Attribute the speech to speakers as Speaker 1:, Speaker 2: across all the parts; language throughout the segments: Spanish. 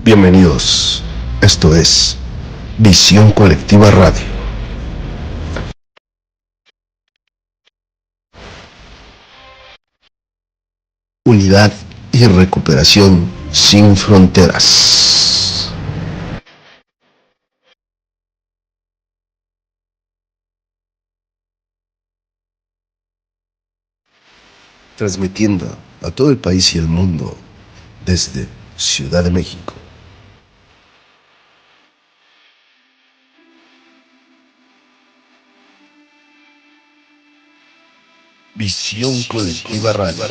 Speaker 1: Bienvenidos, esto es Visión Colectiva Radio. Unidad y recuperación sin fronteras. Transmitiendo a todo el país y el mundo desde Ciudad de México. Visión Colectiva Radio.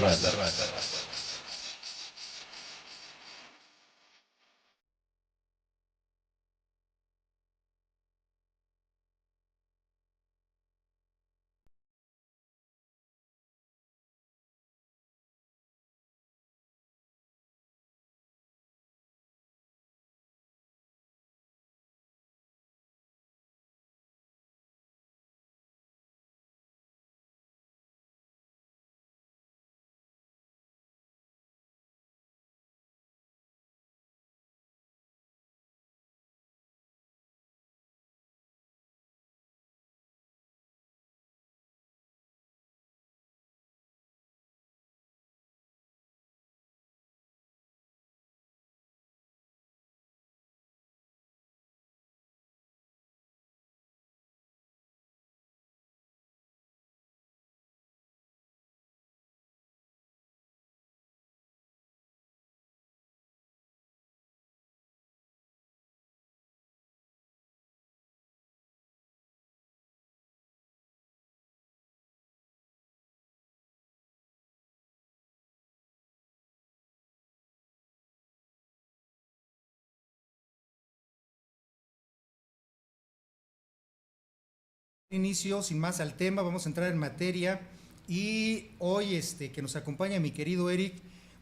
Speaker 2: Inicio sin más al tema, vamos a entrar en materia y hoy que nos acompaña mi querido Eric,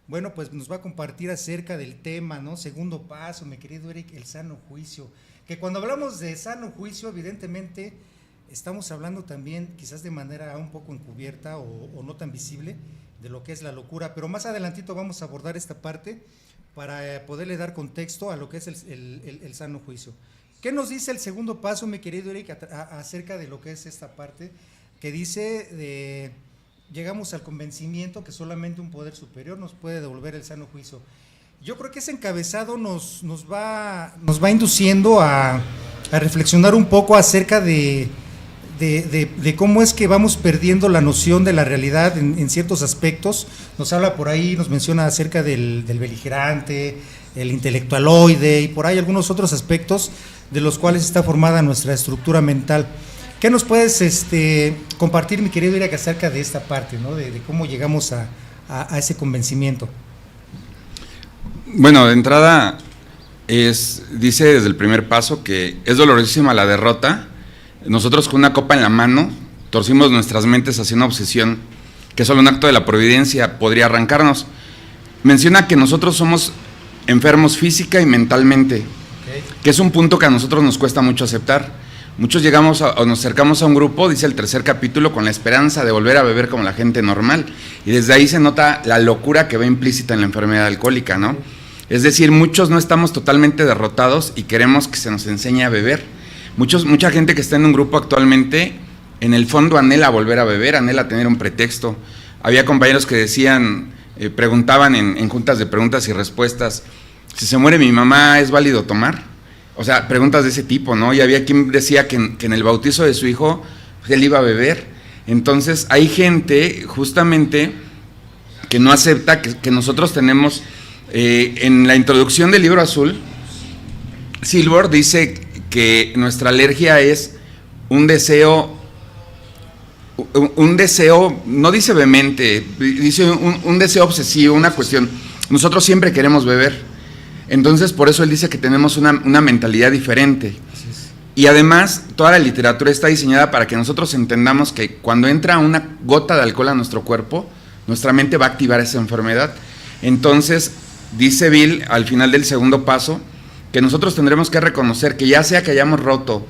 Speaker 2: bueno, pues nos va a compartir acerca del tema, ¿no? Segundo paso, mi querido Eric, el sano juicio, que cuando hablamos de sano juicio, evidentemente estamos hablando también quizás de manera un poco encubierta o no tan visible de lo que es la locura, pero más adelantito vamos a abordar esta parte para poderle dar contexto a lo que es el sano juicio. ¿Qué nos dice el segundo paso, mi querido Eric, acerca de lo que es esta parte? Que dice, llegamos al convencimiento que solamente un poder superior nos puede devolver el sano juicio. Yo creo que ese encabezado nos va induciendo a reflexionar un poco acerca de cómo es que vamos perdiendo la noción de la realidad en ciertos aspectos. Nos habla por ahí, nos menciona acerca del beligerante, el intelectualoide y por ahí algunos otros aspectos de los cuales está formada nuestra estructura mental. ¿Qué nos puedes compartir, mi querido Irak, acerca de esta parte, ¿no? de cómo llegamos a ese convencimiento?
Speaker 3: Bueno, de entrada dice desde el primer paso que es dolorosísima la derrota. Nosotros con una copa en la mano torcimos nuestras mentes hacia una obsesión que solo un acto de la providencia podría arrancarnos. Menciona que nosotros somos enfermos física y mentalmente, que es un punto que a nosotros nos cuesta mucho aceptar. Muchos llegamos o nos acercamos a un grupo, dice el tercer capítulo, con la esperanza de volver a beber como la gente normal, y desde ahí se nota la locura que va implícita en la enfermedad alcohólica, ¿no? Es decir, muchos no estamos totalmente derrotados y queremos que se nos enseñe a beber. Mucha gente que está en un grupo actualmente, en el fondo anhela volver a beber, anhela tener un pretexto. Había compañeros que decían, preguntaban en juntas de preguntas y respuestas, si se muere mi mamá, ¿es válido tomar? O sea, preguntas de ese tipo, ¿no? Y había quien decía que en el bautizo de su hijo, pues, él iba a beber. Entonces, hay gente, justamente, que no acepta que nosotros tenemos, en la introducción del Libro Azul, Silver dice que nuestra alergia es un deseo, no dice vehemente, dice un deseo obsesivo, una cuestión. Nosotros siempre queremos beber. Entonces, por eso él dice que tenemos una mentalidad diferente. Y además, toda la literatura está diseñada para que nosotros entendamos que cuando entra una gota de alcohol a nuestro cuerpo, nuestra mente va a activar esa enfermedad. Entonces, dice Bill, al final del segundo paso, que nosotros tendremos que reconocer que ya sea que hayamos roto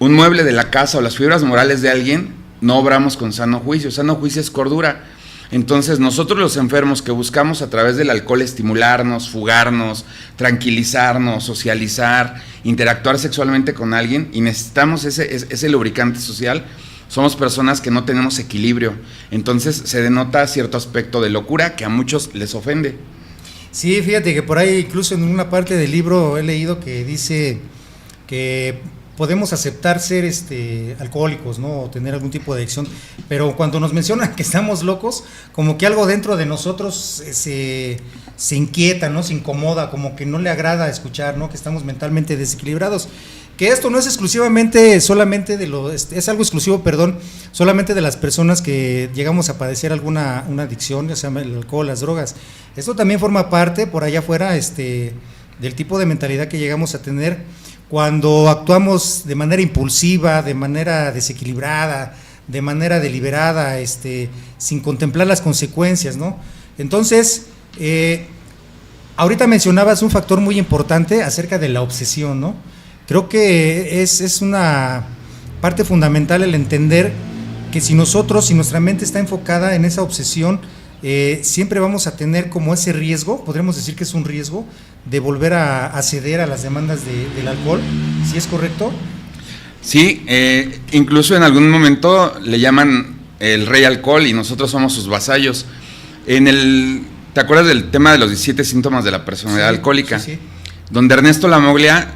Speaker 3: un mueble de la casa o las fibras morales de alguien, no obramos con sano juicio. Sano juicio es cordura. Entonces nosotros los enfermos que buscamos a través del alcohol estimularnos, fugarnos, tranquilizarnos, socializar, interactuar sexualmente con alguien y necesitamos ese lubricante social, somos personas que no tenemos equilibrio. Entonces se denota cierto aspecto de locura que a muchos les ofende.
Speaker 2: Sí, fíjate que por ahí incluso en una parte del libro he leído que dice que podemos aceptar ser alcohólicos, ¿no? O tener algún tipo de adicción, pero cuando nos mencionan que estamos locos, como que algo dentro de nosotros se inquieta, ¿no? Se incomoda, como que no le agrada escuchar, ¿no? Que estamos mentalmente desequilibrados. Que esto no es exclusivamente solamente es algo exclusivo, solamente de las personas que llegamos a padecer una adicción, ya sea el alcohol, las drogas. Esto también forma parte por allá afuera del tipo de mentalidad que llegamos a tener cuando actuamos de manera impulsiva, de manera desequilibrada, de manera deliberada, sin contemplar las consecuencias, ¿no? Entonces, ahorita mencionabas un factor muy importante acerca de la obsesión, ¿no? Creo que es una parte fundamental el entender que si nuestra mente está enfocada en esa obsesión, siempre vamos a tener como ese riesgo, podremos decir que es un riesgo, de volver a ceder a las demandas del alcohol, ¿sí es correcto?
Speaker 3: Sí, incluso en algún momento le llaman el rey alcohol y nosotros somos sus vasallos. ¿Te acuerdas del tema de los 17 síntomas de la personalidad alcohólica?
Speaker 2: Sí.
Speaker 3: Donde Ernesto Lamoglia,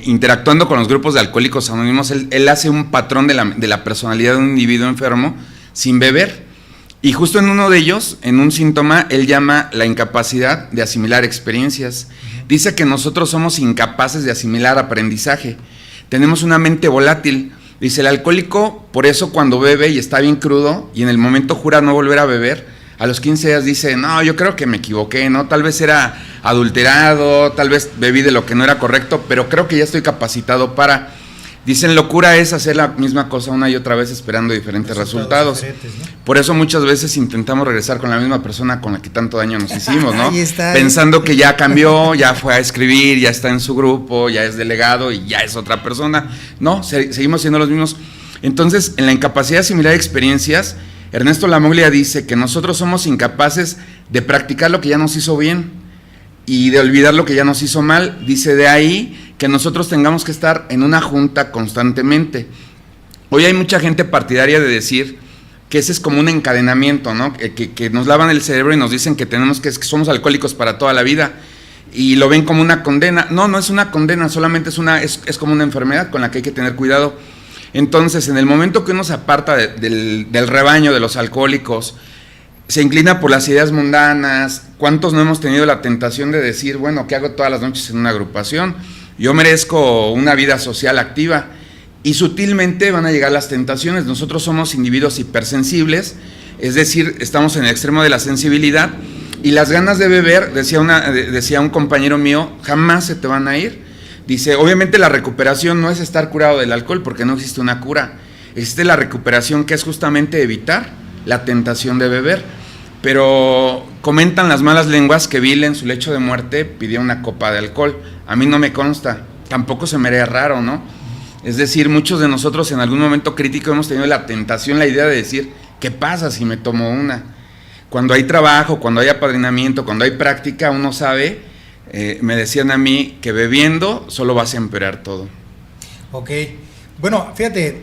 Speaker 3: interactuando con los grupos de alcohólicos anónimos, él hace un patrón de la personalidad de un individuo enfermo sin beber. Y justo en uno de ellos, en un síntoma, él llama la incapacidad de asimilar experiencias. Dice que nosotros somos incapaces de asimilar aprendizaje. Tenemos una mente volátil. Dice, el alcohólico, por eso cuando bebe y está bien crudo, y en el momento jura no volver a beber, a los 15 días dice, no, yo creo que me equivoqué, ¿no? Tal vez era adulterado, tal vez bebí de lo que no era correcto, pero creo que ya estoy capacitado para... Dicen, locura es hacer la misma cosa una y otra vez esperando diferentes resultados. ¿No? Por eso muchas veces intentamos regresar con la misma persona con la que tanto daño nos hicimos, ¿no? Pensando que ya cambió, ya fue a escribir, ya está en su grupo, ya es delegado y ya es otra persona. No, seguimos siendo los mismos. Entonces, en la incapacidad de asimilar experiencias, Ernesto Lamoglia dice que nosotros somos incapaces de practicar lo que ya nos hizo bien y de olvidar lo que ya nos hizo mal. Dice, de ahí que nosotros tengamos que estar en una junta constantemente. Hoy hay mucha gente partidaria de decir que ese es como un encadenamiento, ¿no? Que nos lavan el cerebro y nos dicen que que somos alcohólicos para toda la vida y lo ven como una condena. No, no es una condena, solamente es como una enfermedad con la que hay que tener cuidado. Entonces, en el momento que uno se aparta del rebaño de los alcohólicos, se inclina por las ideas mundanas. ¿Cuántos no hemos tenido la tentación de decir, bueno, ¿qué hago todas las noches en una agrupación? Yo merezco una vida social activa, y sutilmente van a llegar las tentaciones. Nosotros somos individuos hipersensibles, es decir, estamos en el extremo de la sensibilidad, y las ganas de beber, decía un compañero mío, jamás se te van a ir. Dice, obviamente la recuperación no es estar curado del alcohol, porque no existe una cura, existe la recuperación, que es justamente evitar la tentación de beber. Pero comentan las malas lenguas que Bill en su lecho de muerte pidió una copa de alcohol. A mí no me consta, tampoco se me haría raro, ¿no? Es decir, muchos de nosotros en algún momento crítico hemos tenido la tentación, la idea de decir, ¿qué pasa si me tomo una? Cuando hay trabajo, cuando hay apadrinamiento, cuando hay práctica, uno sabe, me decían a mí, que bebiendo solo vas a empeorar todo.
Speaker 2: Ok, bueno, fíjate,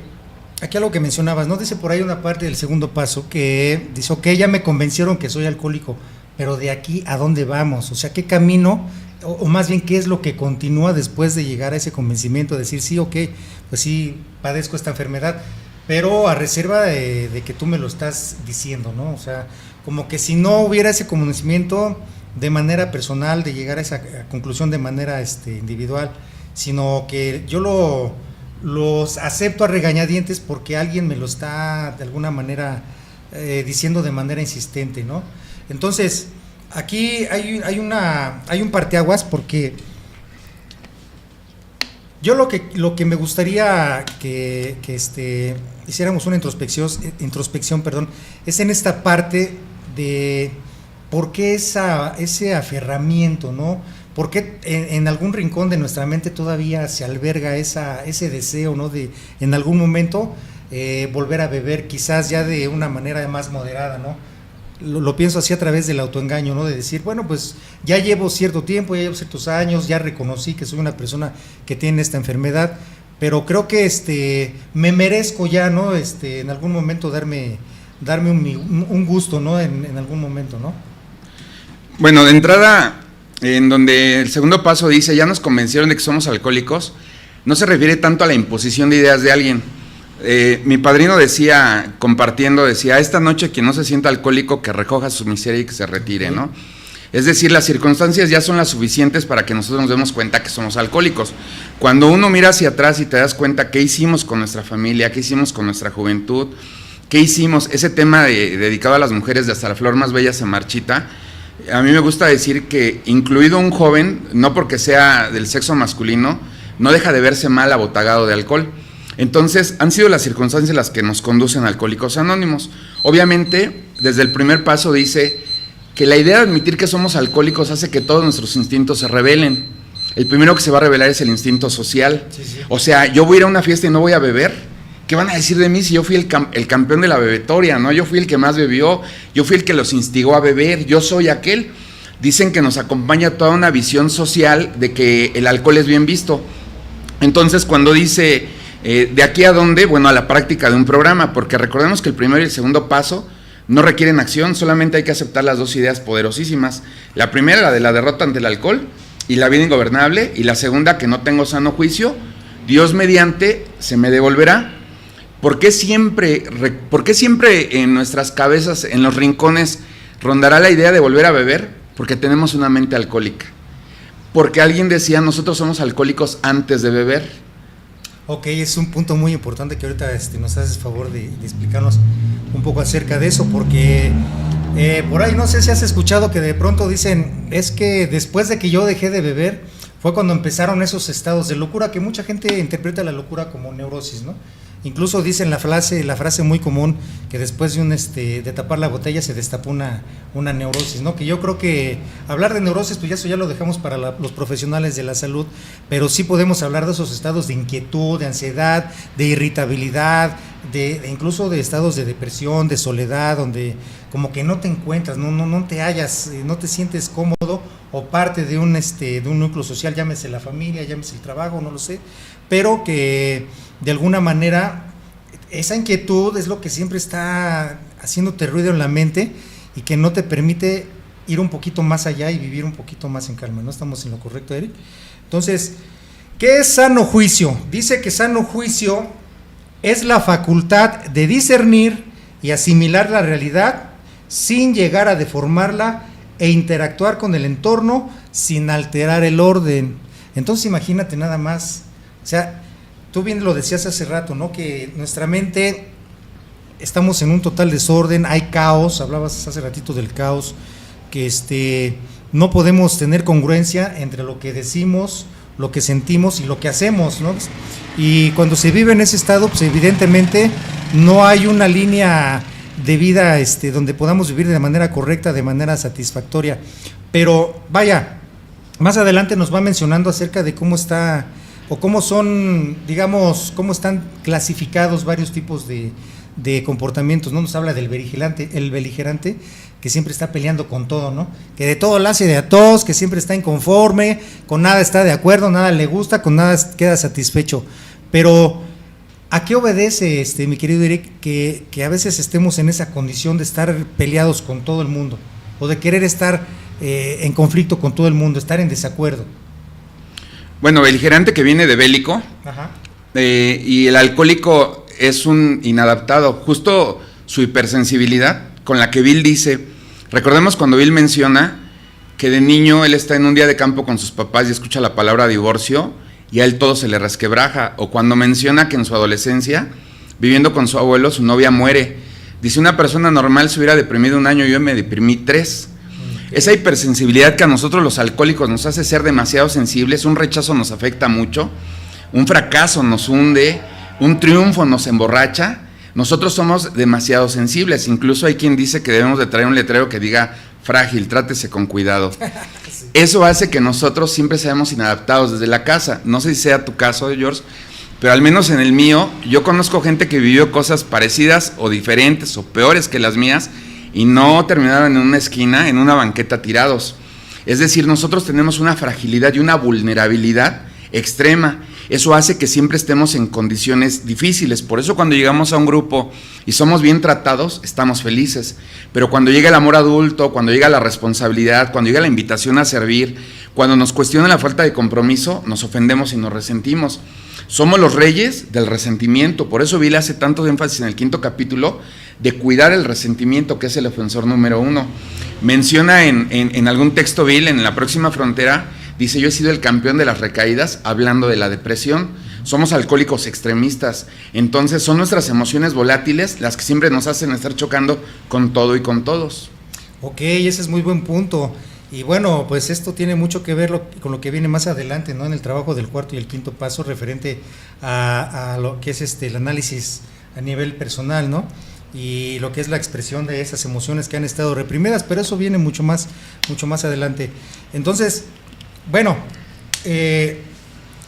Speaker 2: aquí algo que mencionabas, ¿no? Dice por ahí una parte del segundo paso que dice, ok, ya me convencieron que soy alcohólico, pero de aquí ¿a dónde vamos? O sea, ¿qué camino, o más bien qué es lo que continúa después de llegar a ese convencimiento? Decir, sí, ok, pues sí, padezco esta enfermedad, pero a reserva de que tú me lo estás diciendo, ¿no? O sea, como que si no hubiera ese conocimiento de manera personal, de llegar a esa conclusión de manera individual, sino que yo los acepto a regañadientes porque alguien me lo está de alguna manera diciendo de manera insistente, ¿no? Entonces, aquí hay un parteaguas, porque yo lo que me gustaría que hiciéramos una introspección, es en esta parte de por qué ese aferramiento, ¿no? ¿Por qué en algún rincón de nuestra mente todavía se alberga ese deseo, ¿no? De en algún momento volver a beber, quizás ya de una manera más moderada, ¿no? lo pienso así a través del autoengaño, ¿no? De decir, bueno, pues ya llevo cierto tiempo, ya llevo ciertos años, ya reconocí que soy una persona que tiene esta enfermedad, pero creo que me merezco ya, ¿no? En algún momento darme un gusto, ¿no? En algún momento, ¿no?
Speaker 3: Bueno, de entrada, en donde el segundo paso dice, ya nos convencieron de que somos alcohólicos, no se refiere tanto a la imposición de ideas de alguien. Mi padrino decía, compartiendo, decía, esta noche quien no se sienta alcohólico que recoja su miseria y que se retire, ¿no? Es decir, las circunstancias ya son las suficientes para que nosotros nos demos cuenta que somos alcohólicos. Cuando uno mira hacia atrás y te das cuenta qué hicimos con nuestra familia, qué hicimos con nuestra juventud, qué hicimos, ese tema dedicado a las mujeres de hasta la flor más bella se marchita, a mí me gusta decir que incluido un joven, no porque sea del sexo masculino, no deja de verse mal abotagado de alcohol. Entonces, han sido las circunstancias las que nos conducen a Alcohólicos Anónimos. Obviamente, desde el primer paso dice que la idea de admitir que somos alcohólicos hace que todos nuestros instintos se rebelen. El primero que se va a revelar es el instinto social. Sí. O sea, yo voy a ir a una fiesta y no voy a beber. ¿Qué van a decir de mí si yo fui el campeón de la bebetoria, ¿no? Yo fui el que más bebió, yo fui el que los instigó a beber, yo soy aquel. Dicen que nos acompaña toda una visión social de que el alcohol es bien visto. Entonces, cuando dice, ¿de aquí a dónde? Bueno, a la práctica de un programa, porque recordemos que el primero y el segundo paso no requieren acción, solamente hay que aceptar las dos ideas poderosísimas. La primera, la de la derrota ante el alcohol y la vida ingobernable, y la segunda, que no tengo sano juicio, Dios mediante se me devolverá. ¿Por qué siempre en nuestras cabezas, en los rincones, rondará la idea de volver a beber? Porque tenemos una mente alcohólica. Porque alguien decía, nosotros somos alcohólicos antes de beber.
Speaker 2: Ok, es un punto muy importante que ahorita nos haces favor de explicarnos un poco acerca de eso, porque por ahí no sé si has escuchado que de pronto dicen, es que después de que yo dejé de beber, fue cuando empezaron esos estados de locura, que mucha gente interpreta la locura como neurosis, ¿no? Incluso dicen la frase muy común, que después de tapar la botella se destapó una neurosis, ¿no? Que yo creo que hablar de neurosis, pues eso ya lo dejamos para los profesionales de la salud, pero sí podemos hablar de esos estados de inquietud, de ansiedad, de irritabilidad, incluso de estados de depresión, de soledad, donde como que no te encuentras, no te hallas, no te sientes cómodo o parte de un núcleo social, llámese la familia, llámese el trabajo, no lo sé, pero que de alguna manera esa inquietud es lo que siempre está haciéndote ruido en la mente y que no te permite ir un poquito más allá y vivir un poquito más en calma. ¿No estamos en lo correcto, Eric? Entonces, ¿qué es sano juicio? Dice que sano juicio es la facultad de discernir y asimilar la realidad sin llegar a deformarla e interactuar con el entorno sin alterar el orden. Entonces imagínate nada más, o sea, tú bien lo decías hace rato, ¿no? Que nuestra mente, estamos en un total desorden, hay caos, hablabas hace ratito del caos, que no podemos tener congruencia entre lo que decimos, lo que sentimos y lo que hacemos, ¿no? Y cuando se vive en ese estado, pues evidentemente no hay una línea de vida donde podamos vivir de manera correcta, de manera satisfactoria. Pero vaya, más adelante nos va mencionando acerca de cómo está o cómo son, digamos, cómo están clasificados varios tipos de comportamientos, ¿no? Nos habla del beligerante, que siempre está peleando con todo, ¿no? Que de todo le hace de a todos, que siempre está inconforme, con nada está de acuerdo, nada le gusta, con nada queda satisfecho. Pero, ¿a qué obedece, mi querido Eric, que a veces estemos en esa condición de estar peleados con todo el mundo, o de querer estar en conflicto con todo el mundo, estar en desacuerdo?
Speaker 3: Bueno, beligerante que viene de bélico.
Speaker 2: Ajá.
Speaker 3: Y el alcohólico es un inadaptado, justo su hipersensibilidad con la que Bill dice, recordemos cuando Bill menciona que de niño él está en un día de campo con sus papás y escucha la palabra divorcio y a él todo se le resquebraja, o cuando menciona que en su adolescencia, viviendo con su abuelo, su novia muere. Dice, una persona normal se hubiera deprimido 1 año, yo me deprimí 3. Esa hipersensibilidad que a nosotros los alcohólicos nos hace ser demasiado sensibles, un rechazo nos afecta mucho, un fracaso nos hunde, un triunfo nos emborracha. Nosotros somos demasiado sensibles, incluso hay quien dice que debemos de traer un letrero que diga frágil, trátese con cuidado. Sí. Eso hace que nosotros siempre seamos inadaptados desde la casa. No sé si sea tu caso, George, pero al menos en el mío, yo conozco gente que vivió cosas parecidas o diferentes o peores que las mías y no terminaron en una esquina, en una banqueta tirados. Es decir, nosotros tenemos una fragilidad y una vulnerabilidad extrema. Eso hace que siempre estemos en condiciones difíciles. Por eso cuando llegamos a un grupo y somos bien tratados, estamos felices. Pero cuando llega el amor adulto, cuando llega la responsabilidad, cuando llega la invitación a servir, cuando nos cuestiona la falta de compromiso, nos ofendemos y nos resentimos. Somos los reyes del resentimiento. Por eso Bill hace tanto énfasis en el 5º capítulo de cuidar el resentimiento, que es el ofensor número 1. Menciona en algún texto Bill, en La próxima frontera, dice: yo he sido el campeón de las recaídas, hablando de la depresión. Somos alcohólicos extremistas, entonces son nuestras emociones volátiles las que siempre nos hacen estar chocando con todo y con todos.
Speaker 2: Ok, ese es muy buen punto. Y bueno, pues esto tiene mucho que ver con lo que viene más adelante, ¿no? En el trabajo del 4º y el 5º paso, referente a lo que es el análisis a nivel personal, ¿no? Y lo que es la expresión de esas emociones que han estado reprimidas, pero eso viene mucho más adelante. Entonces, bueno,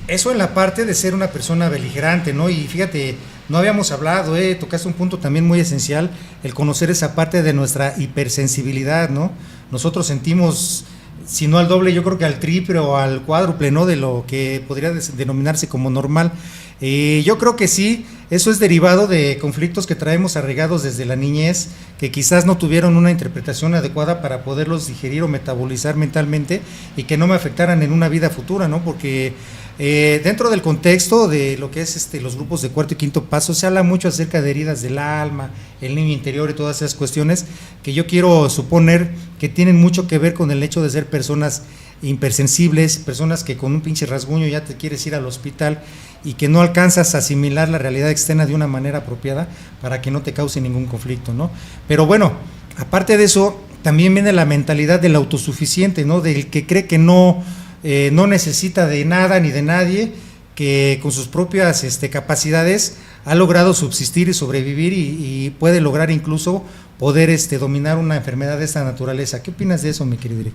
Speaker 2: eso en la parte de ser una persona beligerante, ¿no? Y fíjate, no habíamos hablado, tocaste un punto también muy esencial, el conocer esa parte de nuestra hipersensibilidad, ¿no? Nosotros sentimos, si no al doble, yo creo que al triple o al cuádruple, ¿no? De lo que podría denominarse como normal. Yo creo que sí, eso es derivado de conflictos que traemos arraigados desde la niñez, que quizás no tuvieron una interpretación adecuada para poderlos digerir o metabolizar mentalmente y que no me afectaran en una vida futura, ¿no? Porque dentro del contexto de lo que es los grupos de 4º y 5º paso, se habla mucho acerca de heridas del alma, el niño interior y todas esas cuestiones que yo quiero suponer que tienen mucho que ver con el hecho de ser personas hipersensibles, personas que con un pinche rasguño ya te quieres ir al hospital y que no alcanzas a asimilar la realidad externa de una manera apropiada para que no te cause ningún conflicto, ¿no? Pero bueno, aparte de eso, también viene la mentalidad del autosuficiente, ¿no? Del que cree que no necesita de nada ni de nadie, que con sus propias capacidades ha logrado subsistir y sobrevivir y puede lograr incluso poder dominar una enfermedad de esta naturaleza. ¿Qué opinas de eso, mi querido Eric?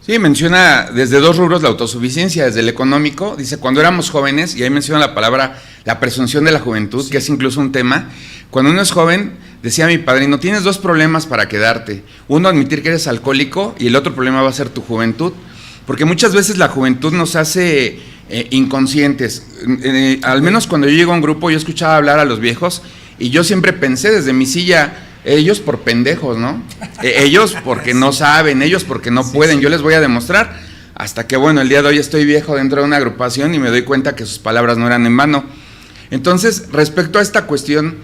Speaker 3: Sí, menciona desde 2 rubros la autosuficiencia, desde el económico, dice: cuando éramos jóvenes, y ahí menciona la palabra, la presunción de la juventud, sí, que es incluso un tema. Cuando uno es joven, decía mi padrino, tienes 2 problemas para quedarte: uno, admitir que eres alcohólico, y el otro problema va a ser tu juventud, porque muchas veces la juventud nos hace inconscientes. Al menos cuando yo llego a un grupo, yo escuchaba hablar a los viejos, y yo siempre pensé desde mi silla: ellos por pendejos, ¿no? Ellos porque no saben, ellos porque no pueden, yo les voy a demostrar. Hasta que, bueno, el día de hoy estoy viejo dentro de una agrupación y me doy cuenta que sus palabras no eran en vano. Entonces, respecto a esta cuestión,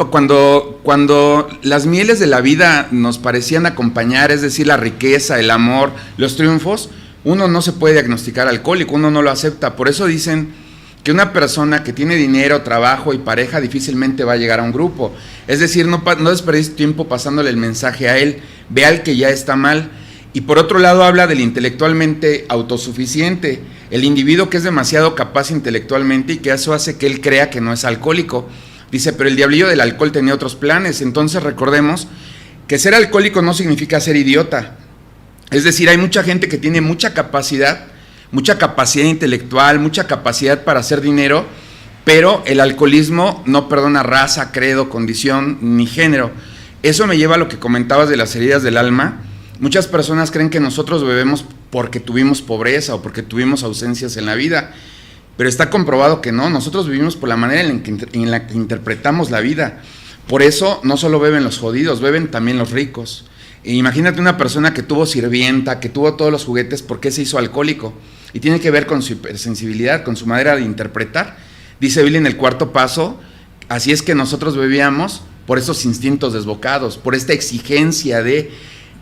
Speaker 3: cuando las mieles de la vida nos parecían acompañar, es decir, la riqueza, el amor, los triunfos, uno no se puede diagnosticar alcohólico, uno no lo acepta. Por eso dicen que una persona que tiene dinero, trabajo y pareja difícilmente va a llegar a un grupo. Es decir, no desperdicies tiempo pasándole el mensaje a él, ve al que ya está mal. Y por otro lado habla del intelectualmente autosuficiente, el individuo que es demasiado capaz intelectualmente y que eso hace que él crea que no es alcohólico. Dice, pero el diablillo del alcohol tenía otros planes. Entonces recordemos que ser alcohólico no significa ser idiota. Es decir, hay mucha gente que tiene mucha capacidad intelectual, mucha capacidad para hacer dinero, pero el alcoholismo no perdona raza, credo, condición ni género. Eso me lleva a lo que comentabas de las heridas del alma. Muchas personas creen que nosotros bebemos porque tuvimos pobreza o porque tuvimos ausencias en la vida, pero está comprobado que no. Nosotros vivimos por la manera en la que interpretamos la vida. Por eso no solo beben los jodidos, beben también los ricos. E imagínate una persona que tuvo sirvienta, que tuvo todos los juguetes, ¿por qué se hizo alcohólico? Y tiene que ver con su hipersensibilidad, con su manera de interpretar. Dice Bill en el 4º paso, así es que nosotros bebíamos por esos instintos desbocados, por esta exigencia de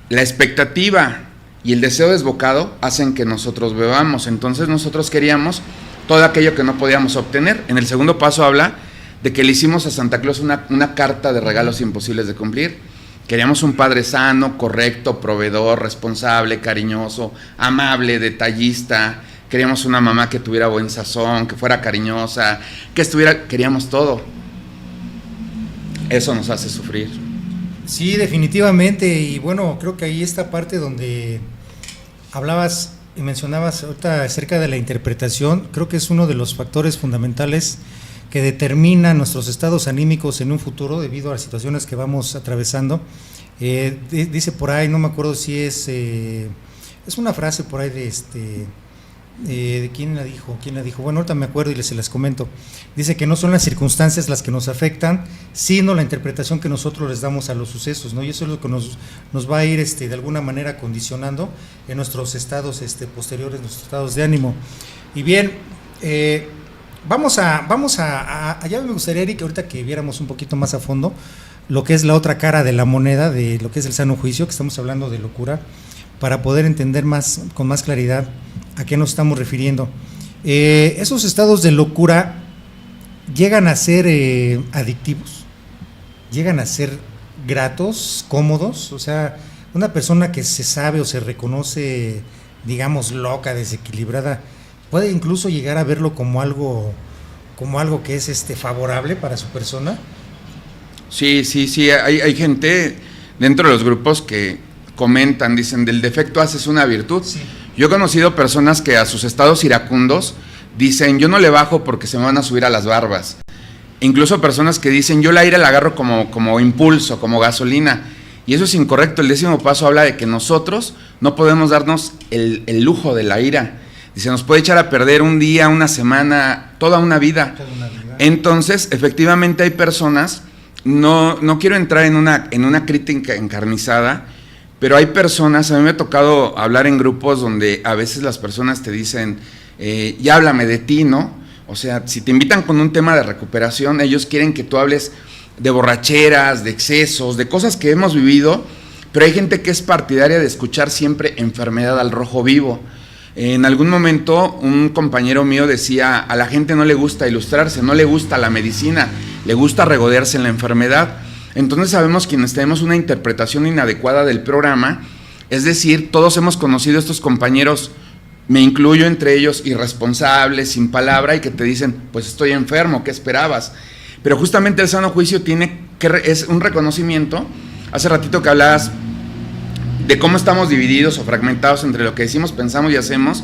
Speaker 3: la expectativa y el deseo desbocado hacen que nosotros bebamos. Entonces nosotros queríamos todo aquello que no podíamos obtener. En el 2º paso habla de que le hicimos a Santa Claus una carta de regalos imposibles de cumplir. Queríamos un padre sano, correcto, proveedor, responsable, cariñoso, amable, detallista. Queríamos una mamá que tuviera buen sazón, que fuera cariñosa, queríamos todo. Eso nos hace sufrir.
Speaker 2: Sí, definitivamente. Y bueno, creo que ahí esta parte donde hablabas y mencionabas ahorita acerca de la interpretación, creo que es uno de los factores fundamentales que determina nuestros estados anímicos en un futuro debido a las situaciones que vamos atravesando. Dice por ahí, no me acuerdo si es una frase por ahí de quién la dijo, bueno, ahorita me acuerdo y se las comento. Dice que no son las circunstancias las que nos afectan, sino la interpretación que nosotros les damos a los sucesos, ¿no? Y eso es lo que nos va a ir de alguna manera condicionando en nuestros estados posteriores, nuestros estados de ánimo. Y bien, vamos a ya me gustaría, Eric, ahorita que viéramos un poquito más a fondo lo que es la otra cara de la moneda, de lo que es el sano juicio, que estamos hablando de locura, para poder entender con más claridad a qué nos estamos refiriendo. Esos estados de locura llegan a ser adictivos, llegan a ser gratos, cómodos. O sea, una persona que se sabe o se reconoce, digamos, loca, desequilibrada, puede incluso llegar a verlo como algo que es favorable para su persona.
Speaker 3: Sí, hay gente dentro de los grupos que comentan, dicen, del defecto haces una virtud. Sí. Yo he conocido personas que a sus estados iracundos dicen, yo no le bajo porque se me van a subir a las barbas. Incluso personas que dicen, yo la ira la agarro como impulso, como gasolina. Y eso es incorrecto. El 10º paso habla de que nosotros no podemos darnos el lujo de la ira. Dice, nos puede echar a perder un día, una semana, toda una vida. Entonces, efectivamente hay personas, no quiero entrar en una crítica encarnizada, pero hay personas, a mí me ha tocado hablar en grupos donde a veces las personas te dicen, ya háblame de ti, ¿no? O sea, si te invitan con un tema de recuperación, ellos quieren que tú hables de borracheras, de excesos, de cosas que hemos vivido, pero hay gente que es partidaria de escuchar siempre enfermedad al rojo vivo. En algún momento un compañero mío decía, a la gente no le gusta ilustrarse, no le gusta la medicina, le gusta regodearse en la enfermedad. Entonces sabemos quienes tenemos una interpretación inadecuada del programa, es decir, todos hemos conocido a estos compañeros, me incluyo entre ellos, irresponsables, sin palabra, y que te dicen, pues estoy enfermo, ¿qué esperabas? Pero justamente el sano juicio es un reconocimiento. Hace ratito que hablabas de cómo estamos divididos o fragmentados entre lo que decimos, pensamos y hacemos.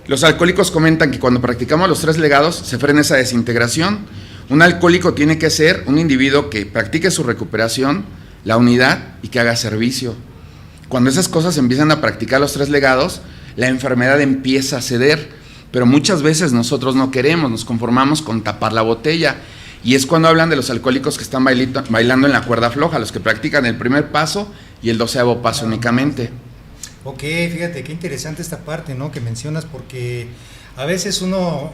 Speaker 3: Los alcohólicos comentan que cuando practicamos los 3 legados se frena esa desintegración. Un alcohólico tiene que ser un individuo que practique su recuperación, la unidad y que haga servicio. Cuando esas cosas empiezan a practicar los 3 legados, la enfermedad empieza a ceder, pero muchas veces nosotros no queremos, nos conformamos con tapar la botella. Y es cuando hablan de los alcohólicos que están bailando en la cuerda floja, los que practican el primer paso y el 12º paso únicamente.
Speaker 2: Ok, fíjate, qué interesante esta parte, ¿no?, que mencionas, porque a veces uno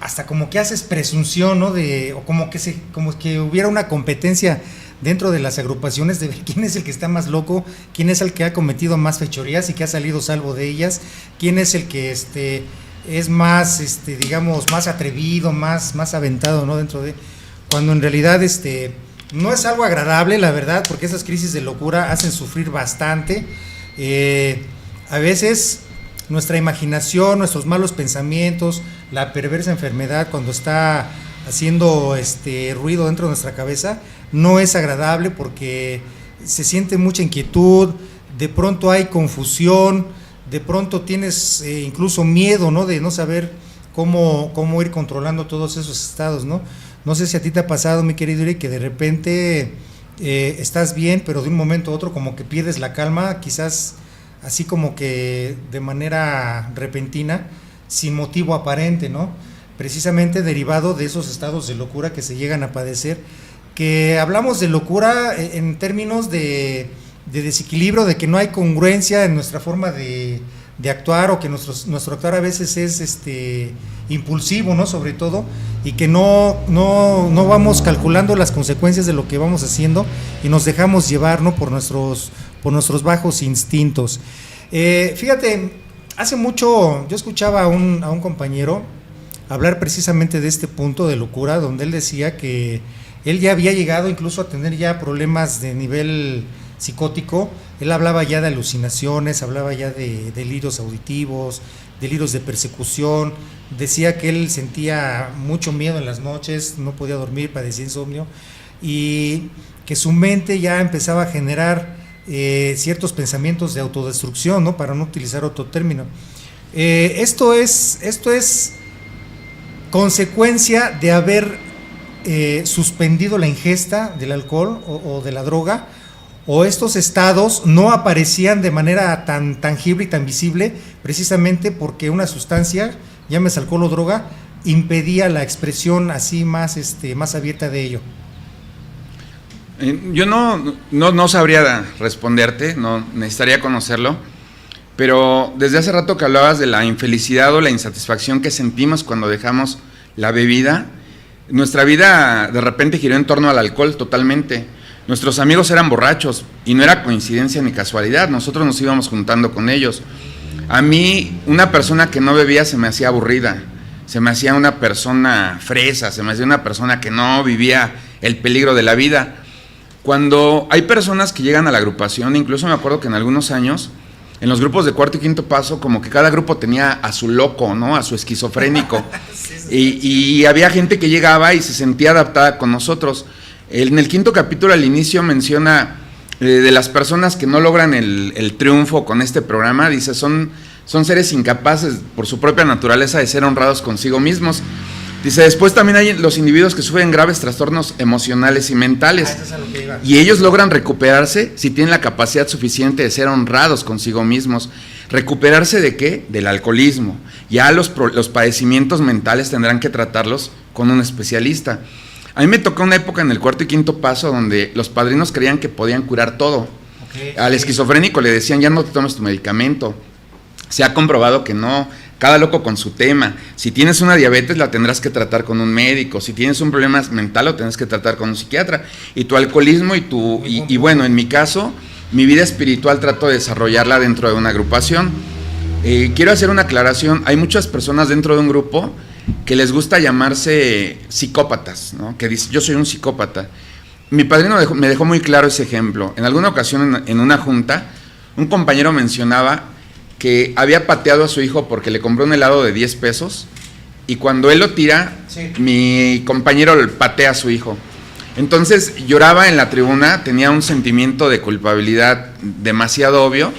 Speaker 2: hasta como que haces presunción, ¿no?, o como que hubiera una competencia dentro de las agrupaciones de ver quién es el que está más loco, quién es el que ha cometido más fechorías y que ha salido salvo de ellas, quién es el que es más, digamos, más atrevido, más aventado, ¿no?, dentro de... Cuando en realidad no es algo agradable, la verdad, porque esas crisis de locura hacen sufrir bastante. A veces nuestra imaginación, nuestros malos pensamientos, la perversa enfermedad, cuando está haciendo ruido dentro de nuestra cabeza, no es agradable porque se siente mucha inquietud, de pronto hay confusión, de pronto tienes incluso miedo, ¿no?, de no saber cómo ir controlando todos esos estados, ¿no? No sé si a ti te ha pasado, mi querido Eric, que de repente estás bien, pero de un momento a otro como que pierdes la calma, quizás así como que de manera repentina, sin motivo aparente, ¿no? Precisamente derivado de esos estados de locura que se llegan a padecer, que hablamos de locura en términos de desequilibrio, de que no hay congruencia en nuestra forma de actuar, o que nuestro actuar a veces es impulsivo, ¿no?, sobre todo, y que no vamos calculando las consecuencias de lo que vamos haciendo y nos dejamos llevar, ¿no?, por nuestros bajos instintos. Fíjate, hace mucho yo escuchaba a un compañero hablar precisamente de este punto de locura, donde él decía que él ya había llegado incluso a tener ya problemas de nivel psicótico. Él hablaba ya de alucinaciones, hablaba ya de delirios auditivos, delirios de persecución. Decía que él sentía mucho miedo en las noches, no podía dormir, padecía insomnio, y que su mente ya empezaba a generar ciertos pensamientos de autodestrucción, ¿no?, para no utilizar otro término. Esto es consecuencia de haber suspendido la ingesta del alcohol o de la droga, o estos estados no aparecían de manera tan tangible y tan visible, precisamente porque una sustancia, llámese alcohol o droga, impedía la expresión así más, más abierta de ello.
Speaker 3: Yo no sabría responderte, no necesitaría conocerlo, pero desde hace rato que hablabas de la infelicidad o la insatisfacción que sentimos cuando dejamos la bebida, nuestra vida de repente giró en torno al alcohol totalmente. Nuestros amigos eran borrachos y no era coincidencia ni casualidad, nosotros nos íbamos juntando con ellos. A mí, una persona que no bebía se me hacía aburrida, se me hacía una persona fresa, se me hacía una persona que no vivía el peligro de la vida. Cuando hay personas que llegan a la agrupación, incluso me acuerdo que en algunos años, en los grupos de cuarto y quinto paso, como que cada grupo tenía a su loco, ¿no? A su esquizofrénico. Y había gente que llegaba y se sentía adaptada con nosotros. En el quinto capítulo al inicio menciona de las personas que no logran el triunfo con este programa, dice, son seres incapaces por su propia naturaleza de ser honrados consigo mismos. Dice, después también hay los individuos que sufren graves trastornos emocionales y mentales, y ellos logran recuperarse si tienen la capacidad suficiente de ser honrados consigo mismos. ¿Recuperarse de qué? Del alcoholismo. Ya los padecimientos mentales tendrán que tratarlos con un especialista. A mí me tocó una época en el cuarto y quinto paso donde los padrinos creían que podían curar todo. Al esquizofrénico le decían, ya no te tomes tu medicamento. Se ha comprobado que no, cada loco con su tema. Si tienes una diabetes la tendrás que tratar con un médico, si tienes un problema mental lo tendrás que tratar con un psiquiatra. Y tu alcoholismo y bueno, en mi caso, mi vida espiritual trato de desarrollarla dentro de una agrupación. Quiero hacer una aclaración, hay muchas personas dentro de un grupo que les gusta llamarse psicópatas, ¿no? Que dice, yo soy un psicópata. Mi padrino me dejó muy claro ese ejemplo. En alguna ocasión en una junta, un compañero mencionaba que había pateado a su hijo porque le compró un helado de 10 pesos y cuando él lo tira, sí, mi compañero patea a su hijo. Entonces lloraba en la tribuna, tenía un sentimiento de culpabilidad demasiado obvio,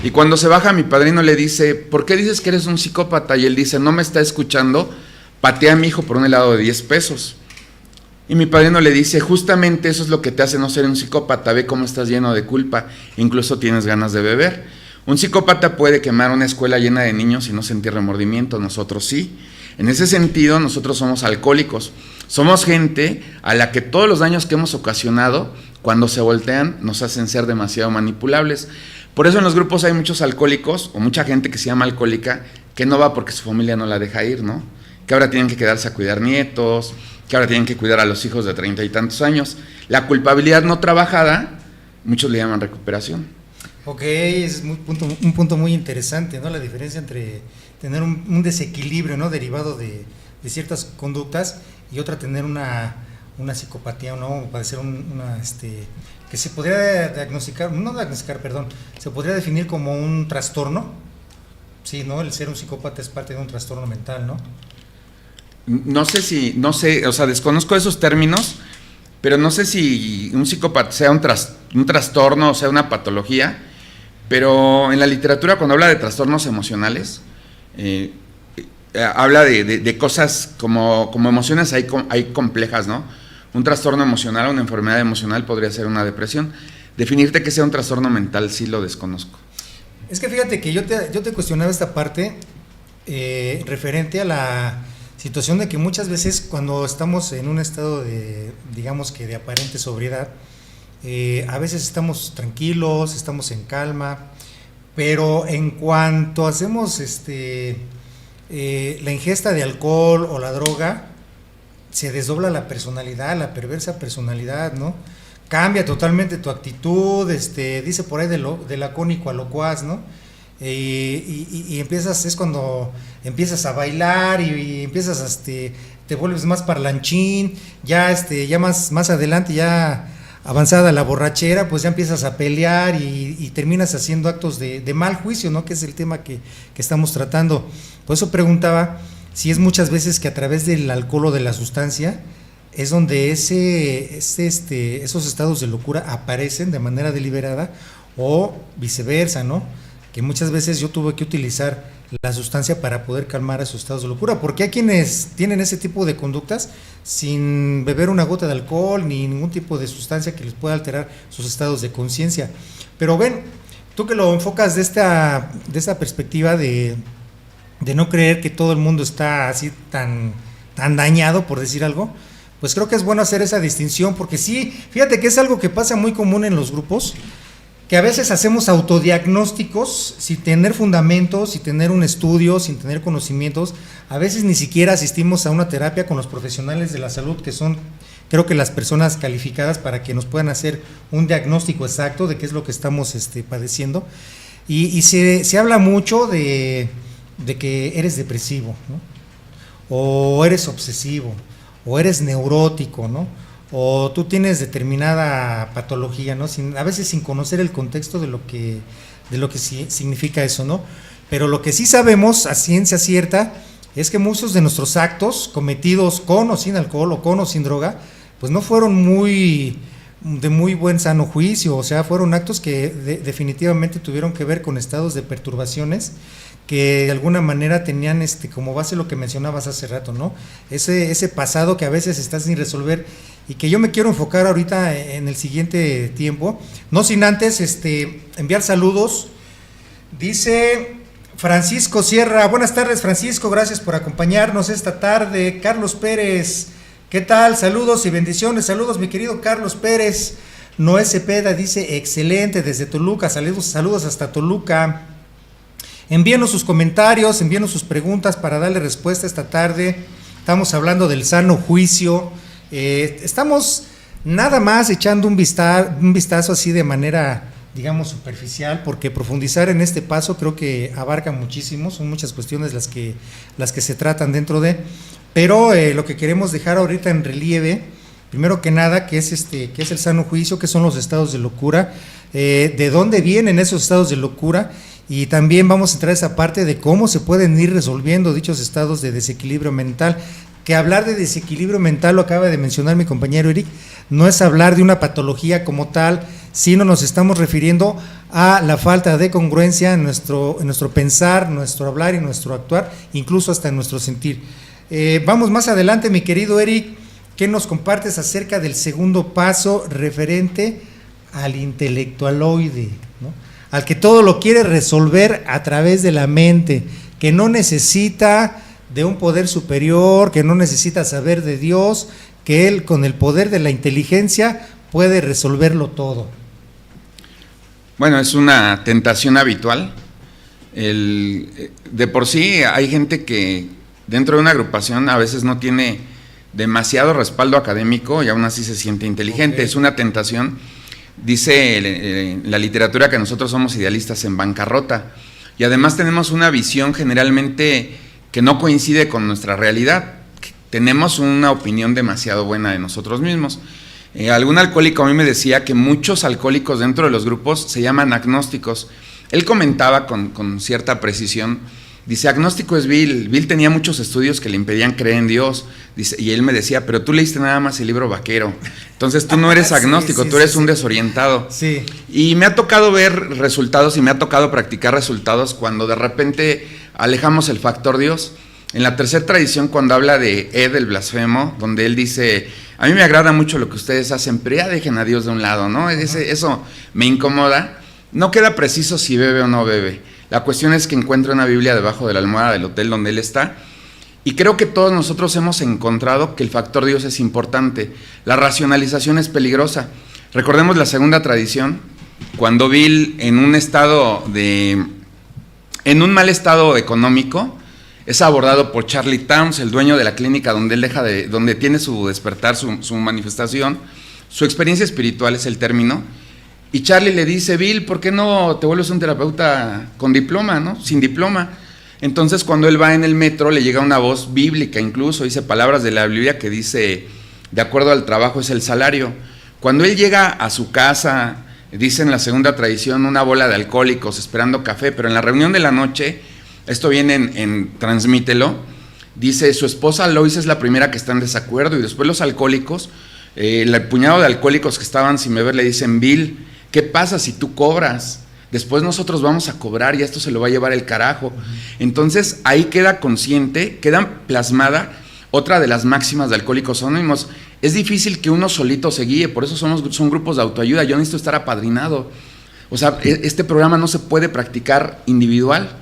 Speaker 3: y cuando se baja mi padrino le dice, ¿por qué dices que eres un psicópata? Y él dice, no me está escuchando, patea a mi hijo por un helado de 10 pesos. Y mi padrino le dice, justamente eso es lo que te hace no ser un psicópata, ve cómo estás lleno de culpa, incluso tienes ganas de beber. Un psicópata puede quemar una escuela llena de niños y no sentir remordimiento, nosotros sí. En ese sentido, nosotros somos alcohólicos. Somos gente a la que todos los daños que hemos ocasionado, cuando se voltean, nos hacen ser demasiado manipulables. Por eso en los grupos hay muchos alcohólicos, o mucha gente que se llama alcohólica, que no va porque su familia no la deja ir, ¿no? Que ahora tienen que quedarse a cuidar nietos, que ahora tienen que cuidar a los hijos de 30 y tantos años. La culpabilidad no trabajada, muchos le llaman recuperación.
Speaker 2: Ok, es un punto muy interesante, ¿no? La diferencia entre tener un desequilibrio, ¿no? Derivado de ciertas conductas, y otra tener una psicopatía, ¿no? Padecer que se podría se podría definir como un trastorno. Sí, ¿no? El ser un psicópata es parte de un trastorno mental, ¿no?
Speaker 3: No sé, o sea, desconozco esos términos, pero no sé si un psicópata sea un trastorno o sea una patología, pero en la literatura cuando habla de trastornos emocionales, habla de cosas como emociones hay complejas, ¿no? Un trastorno emocional, una enfermedad emocional podría ser una depresión. Definirte que sea un trastorno mental sí lo desconozco.
Speaker 2: Es que fíjate que yo te cuestionaba esta parte referente a la situación de que muchas veces cuando estamos en un estado de, digamos que de aparente sobriedad, a veces estamos tranquilos, estamos en calma, pero en cuanto hacemos la ingesta de alcohol o la droga, se desdobla la personalidad, la perversa personalidad, ¿no? Cambia totalmente tu actitud, dice por ahí de lacónico a locuaz, ¿no? Y empiezas, es cuando empiezas a bailar y empiezas, te vuelves más parlanchín, ya más adelante, ya avanzada la borrachera, pues ya empiezas a pelear y terminas haciendo actos de mal juicio, ¿no? Que es el tema que estamos tratando. Por eso preguntaba si es muchas veces que a través del alcohol o de la sustancia es donde esos estados de locura aparecen de manera deliberada, o viceversa, ¿no? que muchas veces yo tuve que utilizar la sustancia para poder calmar esos estados de locura, porque hay quienes tienen ese tipo de conductas sin beber una gota de alcohol ni ningún tipo de sustancia que les pueda alterar sus estados de conciencia. Pero ven, tú que lo enfocas de esta perspectiva de no creer que todo el mundo está así tan dañado, por decir algo, pues creo que es bueno hacer esa distinción, porque sí, fíjate que es algo que pasa muy común en los grupos, que a veces hacemos autodiagnósticos sin tener fundamentos, sin tener un estudio, sin tener conocimientos. A veces ni siquiera asistimos a una terapia con los profesionales de la salud, que son, creo que las personas calificadas para que nos puedan hacer un diagnóstico exacto de qué es lo que estamos padeciendo. Y se habla mucho de que eres depresivo, ¿no? O eres obsesivo, o eres neurótico, ¿no? O tú tienes determinada patología, ¿no? A veces sin conocer el contexto de lo que significa eso, ¿no? Pero lo que sí sabemos a ciencia cierta es que muchos de nuestros actos cometidos con o sin alcohol o con o sin droga, pues no fueron de muy buen sano juicio, o sea, fueron actos que definitivamente tuvieron que ver con estados de perturbaciones que de alguna manera tenían como base lo que mencionabas hace rato, ¿no? Ese pasado que a veces está sin resolver y que yo me quiero enfocar ahorita en el siguiente tiempo, no sin antes enviar saludos. Dice Francisco Sierra, buenas tardes Francisco, gracias por acompañarnos esta tarde. Carlos Pérez, ¿qué tal? Saludos y bendiciones, saludos mi querido Carlos Pérez. Noé Cepeda dice, excelente, desde Toluca, saludos hasta Toluca. Envíenos sus comentarios, envíenos sus preguntas para darle respuesta esta tarde. Estamos hablando del sano juicio. Estamos nada más echando un vistazo así de manera, digamos, superficial, porque profundizar en este paso creo que abarca muchísimo, son muchas cuestiones las que se tratan dentro de, pero lo que queremos dejar ahorita en relieve, primero que nada, que es el sano juicio, que son los estados de locura, de dónde vienen esos estados de locura. Y también vamos a entrar a esa parte de cómo se pueden ir resolviendo dichos estados de desequilibrio mental, que hablar de desequilibrio mental, lo acaba de mencionar mi compañero Eric, no es hablar de una patología como tal, sino nos estamos refiriendo a la falta de congruencia en nuestro pensar, nuestro hablar y nuestro actuar, incluso hasta en nuestro sentir. Vamos más adelante, mi querido Eric, ¿qué nos compartes acerca del segundo paso referente al intelectualoide, ¿no? Al que todo lo quiere resolver a través de la mente, que no necesita de un poder superior, que no necesita saber de Dios, que él con el poder de la inteligencia puede resolverlo todo?
Speaker 3: Bueno, es una tentación habitual. De por sí hay gente que dentro de una agrupación a veces no tiene demasiado respaldo académico y aún así se siente inteligente. Okay. Es una tentación. Dice la literatura que nosotros somos idealistas en bancarrota y además tenemos una visión generalmente que no coincide con nuestra realidad. Tenemos una opinión demasiado buena de nosotros mismos. Algún alcohólico a mí me decía que muchos alcohólicos dentro de los grupos se llaman agnósticos. Él comentaba con cierta precisión, dice, agnóstico es Bill. Bill tenía muchos estudios que le impedían creer en Dios, dice, y él me decía, pero tú leíste nada más el libro Vaquero, entonces tú no eres agnóstico, tú eres un desorientado.
Speaker 2: Sí.
Speaker 3: Y me ha tocado ver resultados y me ha tocado practicar resultados cuando de repente alejamos el factor Dios. En la tercera tradición, cuando habla de Ed, el blasfemo, donde él dice, a mí me agrada mucho lo que ustedes hacen, pero ya dejen a Dios de un lado, ¿no? Eso me incomoda. No queda preciso si bebe o no bebe. La cuestión es que encuentra una Biblia debajo de la almohada del hotel donde él está, y creo que todos nosotros hemos encontrado que el factor Dios es importante. La racionalización es peligrosa. Recordemos la segunda tradición, cuando Bill en un mal estado económico, es abordado por Charlie Towns, el dueño de la clínica donde tiene su despertar, su manifestación, su experiencia espiritual es el término. Y Charlie le dice, Bill, ¿por qué no te vuelves un terapeuta con diploma, ¿no? Sin diploma. Entonces, cuando él va en el metro, le llega una voz bíblica, incluso dice palabras de la Biblia que dice, de acuerdo al trabajo es el salario. Cuando él llega a su casa, dice en la segunda tradición, una bola de alcohólicos esperando café, pero en la reunión de la noche, esto viene en Transmítelo, dice, su esposa Lois es la primera que está en desacuerdo, y después los alcohólicos, el puñado de alcohólicos que estaban sin beber le dicen, Bill, ¿qué pasa si tú cobras? después nosotros vamos a cobrar y esto se lo va a llevar el carajo. Entonces ahí queda consciente, queda plasmada otra de las máximas de Alcohólicos Anónimos. Es difícil que uno solito se guíe, por eso son grupos de autoayuda. Yo necesito estar apadrinado. O sea, este programa no se puede practicar individual.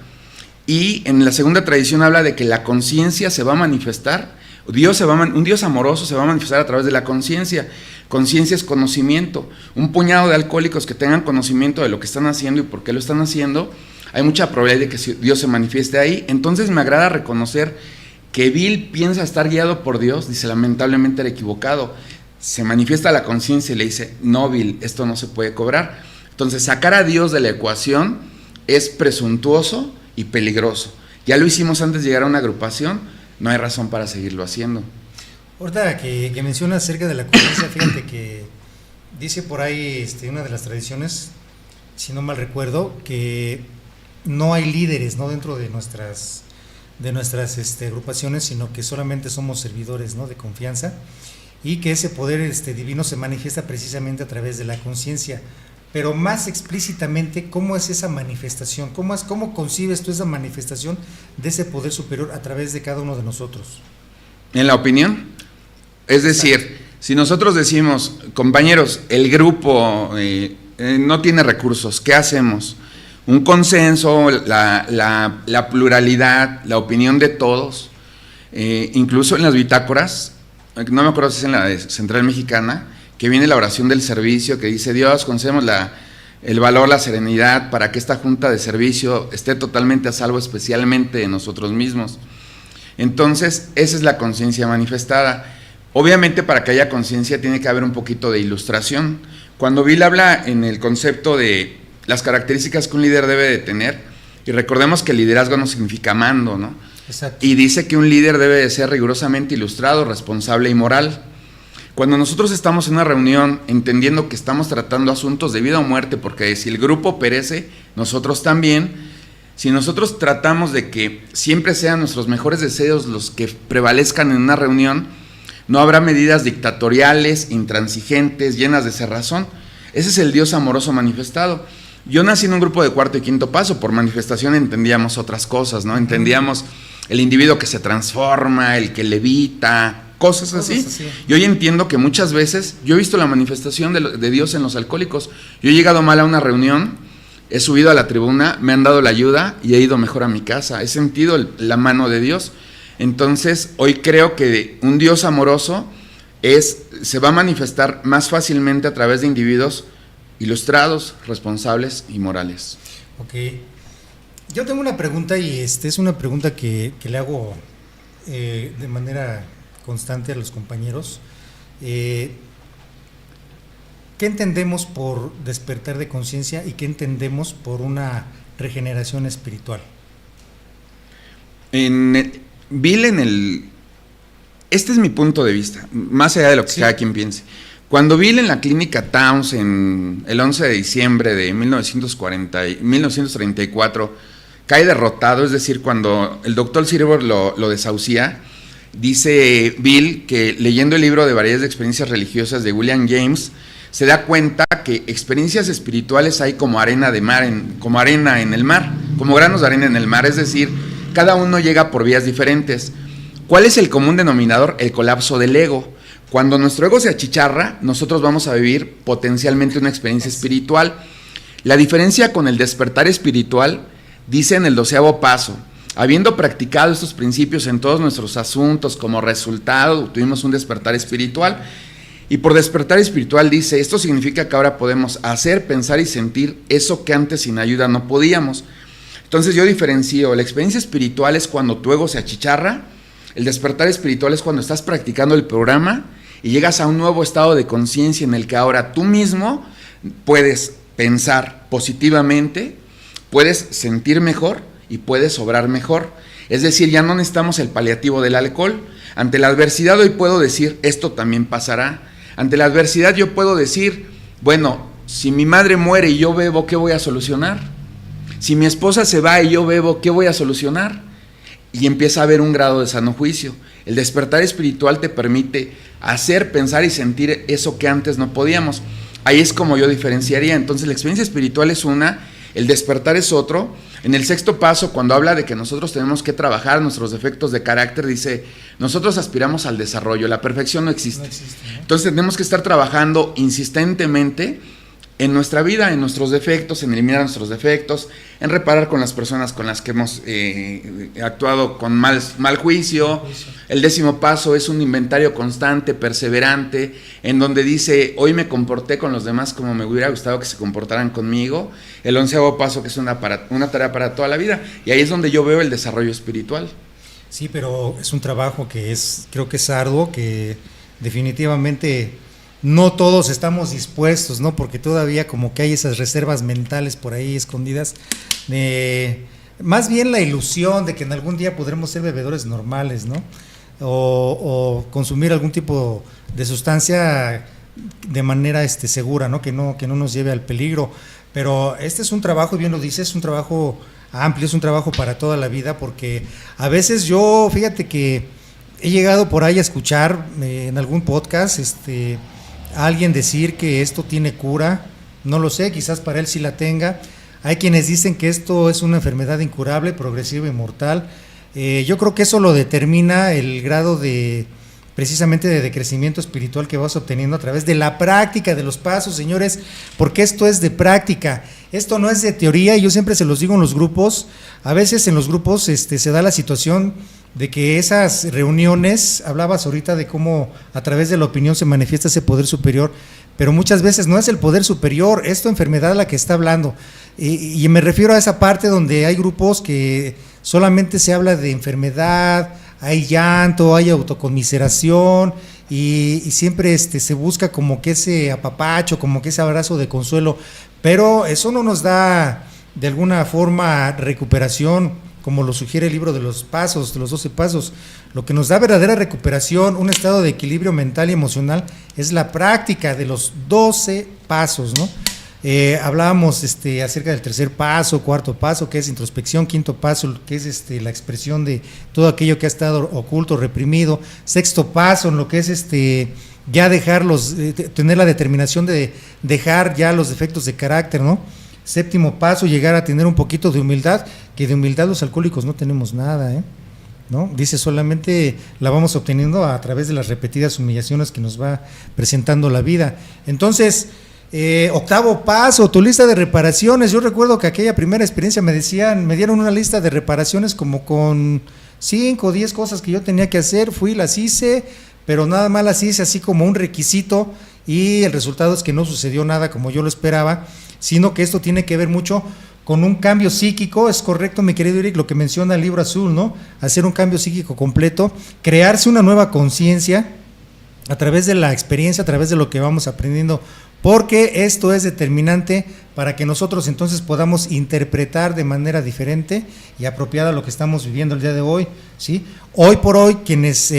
Speaker 3: Y en la segunda tradición habla de que la conciencia se va a manifestar, un Dios amoroso se va a manifestar a través de la conciencia. Conciencia es conocimiento. Un puñado de alcohólicos que tengan conocimiento de lo que están haciendo y por qué lo están haciendo, hay mucha probabilidad de que Dios se manifieste ahí. Entonces me agrada reconocer que Bill piensa estar guiado por Dios, dice, lamentablemente era equivocado. Se manifiesta la conciencia y le dice, no, Bill, esto no se puede cobrar. Entonces sacar a Dios de la ecuación es presuntuoso y peligroso. Ya lo hicimos antes de llegar a una agrupación, no hay razón para seguirlo haciendo.
Speaker 2: Ahorita que mencionas acerca de la conciencia, fíjate que dice por ahí una de las tradiciones, si no mal recuerdo, que no hay líderes, ¿no?, dentro de nuestras agrupaciones, sino que solamente somos servidores, ¿no?, de confianza, y que ese poder divino se manifiesta precisamente a través de la conciencia. Pero más explícitamente, ¿cómo es esa manifestación? ¿Cómo concibes tú esa manifestación de ese poder superior a través de cada uno de nosotros?
Speaker 3: En la opinión, es decir, si nosotros decimos, compañeros, el grupo no tiene recursos, ¿qué hacemos? Un consenso, la pluralidad, la opinión de todos, incluso en las bitácoras, no me acuerdo si es en la de Central Mexicana, que viene la oración del servicio, que dice, Dios, concedemos el valor, la serenidad, para que esta junta de servicio esté totalmente a salvo, especialmente de nosotros mismos. Entonces, esa es la conciencia manifestada. Obviamente, para que haya conciencia tiene que haber un poquito de ilustración. Cuando Bill habla en el concepto de las características que un líder debe de tener, y recordemos que el liderazgo no significa mando, ¿no?
Speaker 2: Exacto.
Speaker 3: Y dice que un líder debe de ser rigurosamente ilustrado, responsable y moral. Cuando nosotros estamos en una reunión entendiendo que estamos tratando asuntos de vida o muerte, porque si el grupo perece, nosotros también, si nosotros tratamos de que siempre sean nuestros mejores deseos los que prevalezcan en una reunión, no habrá medidas dictatoriales, intransigentes, llenas de cerrazón. Ese es el Dios amoroso manifestado. Yo nací en un grupo de cuarto y quinto paso, por manifestación entendíamos otras cosas, ¿no? Entendíamos el individuo que se transforma, el que levita, cosas así. Y hoy entiendo que muchas veces, yo he visto la manifestación de Dios en los alcohólicos. Yo he llegado mal a una reunión, he subido a la tribuna, me han dado la ayuda y he ido mejor a mi casa. He sentido la mano de Dios. Entonces, hoy creo que un Dios amoroso se va a manifestar más fácilmente a través de individuos ilustrados, responsables y morales.
Speaker 2: Ok. Yo tengo una pregunta y es una pregunta que le hago de manera constante a los compañeros. ¿Qué entendemos por despertar de conciencia y qué entendemos por una regeneración espiritual?
Speaker 3: Este es mi punto de vista, más allá de lo que cada quien piense. Cuando Bill en la clínica Towns, el 11 de diciembre de 1934, cae derrotado, es decir, cuando el doctor Silver lo desahucia, dice Bill que leyendo el libro de Variedades de Experiencias Religiosas de William James, se da cuenta que experiencias espirituales hay como arena en el mar, como granos de arena en el mar, es decir, cada uno llega por vías diferentes. ¿Cuál es el común denominador? El colapso del ego. Cuando nuestro ego se achicharra, nosotros vamos a vivir potencialmente una experiencia espiritual. La diferencia con el despertar espiritual, dice en el 12º paso, habiendo practicado estos principios en todos nuestros asuntos, como resultado tuvimos un despertar espiritual. Y por despertar espiritual dice, esto significa que ahora podemos hacer, pensar y sentir eso que antes sin ayuda no podíamos. Entonces yo diferencio, la experiencia espiritual es cuando tu ego se achicharra, el despertar espiritual es cuando estás practicando el programa y llegas a un nuevo estado de conciencia en el que ahora tú mismo puedes pensar positivamente, puedes sentir mejor y puedes obrar mejor. Es decir, ya no necesitamos el paliativo del alcohol. Ante la adversidad hoy puedo decir, esto también pasará. Ante la adversidad yo puedo decir, bueno, si mi madre muere y yo bebo, ¿qué voy a solucionar? Si mi esposa se va y yo bebo, ¿qué voy a solucionar? Y empieza a haber un grado de sano juicio. El despertar espiritual te permite hacer, pensar y sentir eso que antes no podíamos. Ahí es como yo diferenciaría. Entonces la experiencia espiritual es una, el despertar es otro. En el sexto paso, cuando habla de que nosotros tenemos que trabajar nuestros defectos de carácter, dice, nosotros aspiramos al desarrollo, la perfección no existe. ¿No? Entonces tenemos que estar trabajando insistentemente en nuestra vida, en nuestros defectos, en eliminar nuestros defectos, en reparar con las personas con las que hemos actuado con mal juicio. El 10º paso es un inventario constante, perseverante, en donde dice, hoy me comporté con los demás como me hubiera gustado que se comportaran conmigo. El 11º paso, que es una tarea para toda la vida, y ahí es donde yo veo el desarrollo espiritual.
Speaker 2: Sí, pero es un trabajo que creo que es arduo, que definitivamente no todos estamos dispuestos, ¿no? Porque todavía como que hay esas reservas mentales por ahí escondidas, más bien la ilusión de que en algún día podremos ser bebedores normales, ¿no? O consumir algún tipo de sustancia de manera segura, ¿no? Que no nos lleve al peligro. Pero este es un trabajo, bien lo dices, es un trabajo amplio, es un trabajo para toda la vida, porque a veces yo, fíjate que he llegado por ahí a escuchar en algún podcast, a alguien decir que esto tiene cura. No lo sé, quizás para él sí la tenga. Hay quienes dicen que esto es una enfermedad incurable, progresiva y mortal. Yo creo que eso lo determina el grado precisamente de crecimiento espiritual que vas obteniendo a través de la práctica de los pasos, señores, porque esto es de práctica, esto no es de teoría, y yo siempre se los digo en los grupos. A veces en los grupos se da la situación de que esas reuniones, hablabas ahorita de cómo a través de la opinión se manifiesta ese poder superior, pero muchas veces no es el poder superior, es tu enfermedad la que está hablando, y me refiero a esa parte donde hay grupos que solamente se habla de enfermedad, hay llanto, hay autoconmiseración, y siempre se busca como que ese apapacho, como que ese abrazo de consuelo, pero eso no nos da de alguna forma recuperación, como lo sugiere el libro de los pasos, de los 12 pasos. Lo que nos da verdadera recuperación, un estado de equilibrio mental y emocional, es la práctica de los 12 pasos, ¿no? Hablábamos acerca del tercer paso, cuarto paso, que es introspección, quinto paso, que es la expresión de todo aquello que ha estado oculto, reprimido, sexto paso, en lo que es ya dejarlos, tener la determinación de dejar ya los defectos de carácter, ¿no? Séptimo paso, llegar a tener un poquito de humildad, que de humildad los alcohólicos no tenemos nada, ¿no? Dice, solamente la vamos obteniendo a través de las repetidas humillaciones que nos va presentando la vida. Entonces, octavo paso, tu lista de reparaciones. Yo recuerdo que aquella primera experiencia me dieron una lista de reparaciones como con 5 o 10 cosas que yo tenía que hacer, fui, las hice, pero nada más las hice así como un requisito, y el resultado es que no sucedió nada como yo lo esperaba, sino que esto tiene que ver mucho con un cambio psíquico. Es correcto, mi querido Eric, lo que menciona el libro azul, ¿no? Hacer un cambio psíquico completo, crearse una nueva conciencia a través de la experiencia, a través de lo que vamos aprendiendo, porque esto es determinante para que nosotros entonces podamos interpretar de manera diferente y apropiada lo que estamos viviendo el día de hoy, ¿sí? Hoy por hoy, quienes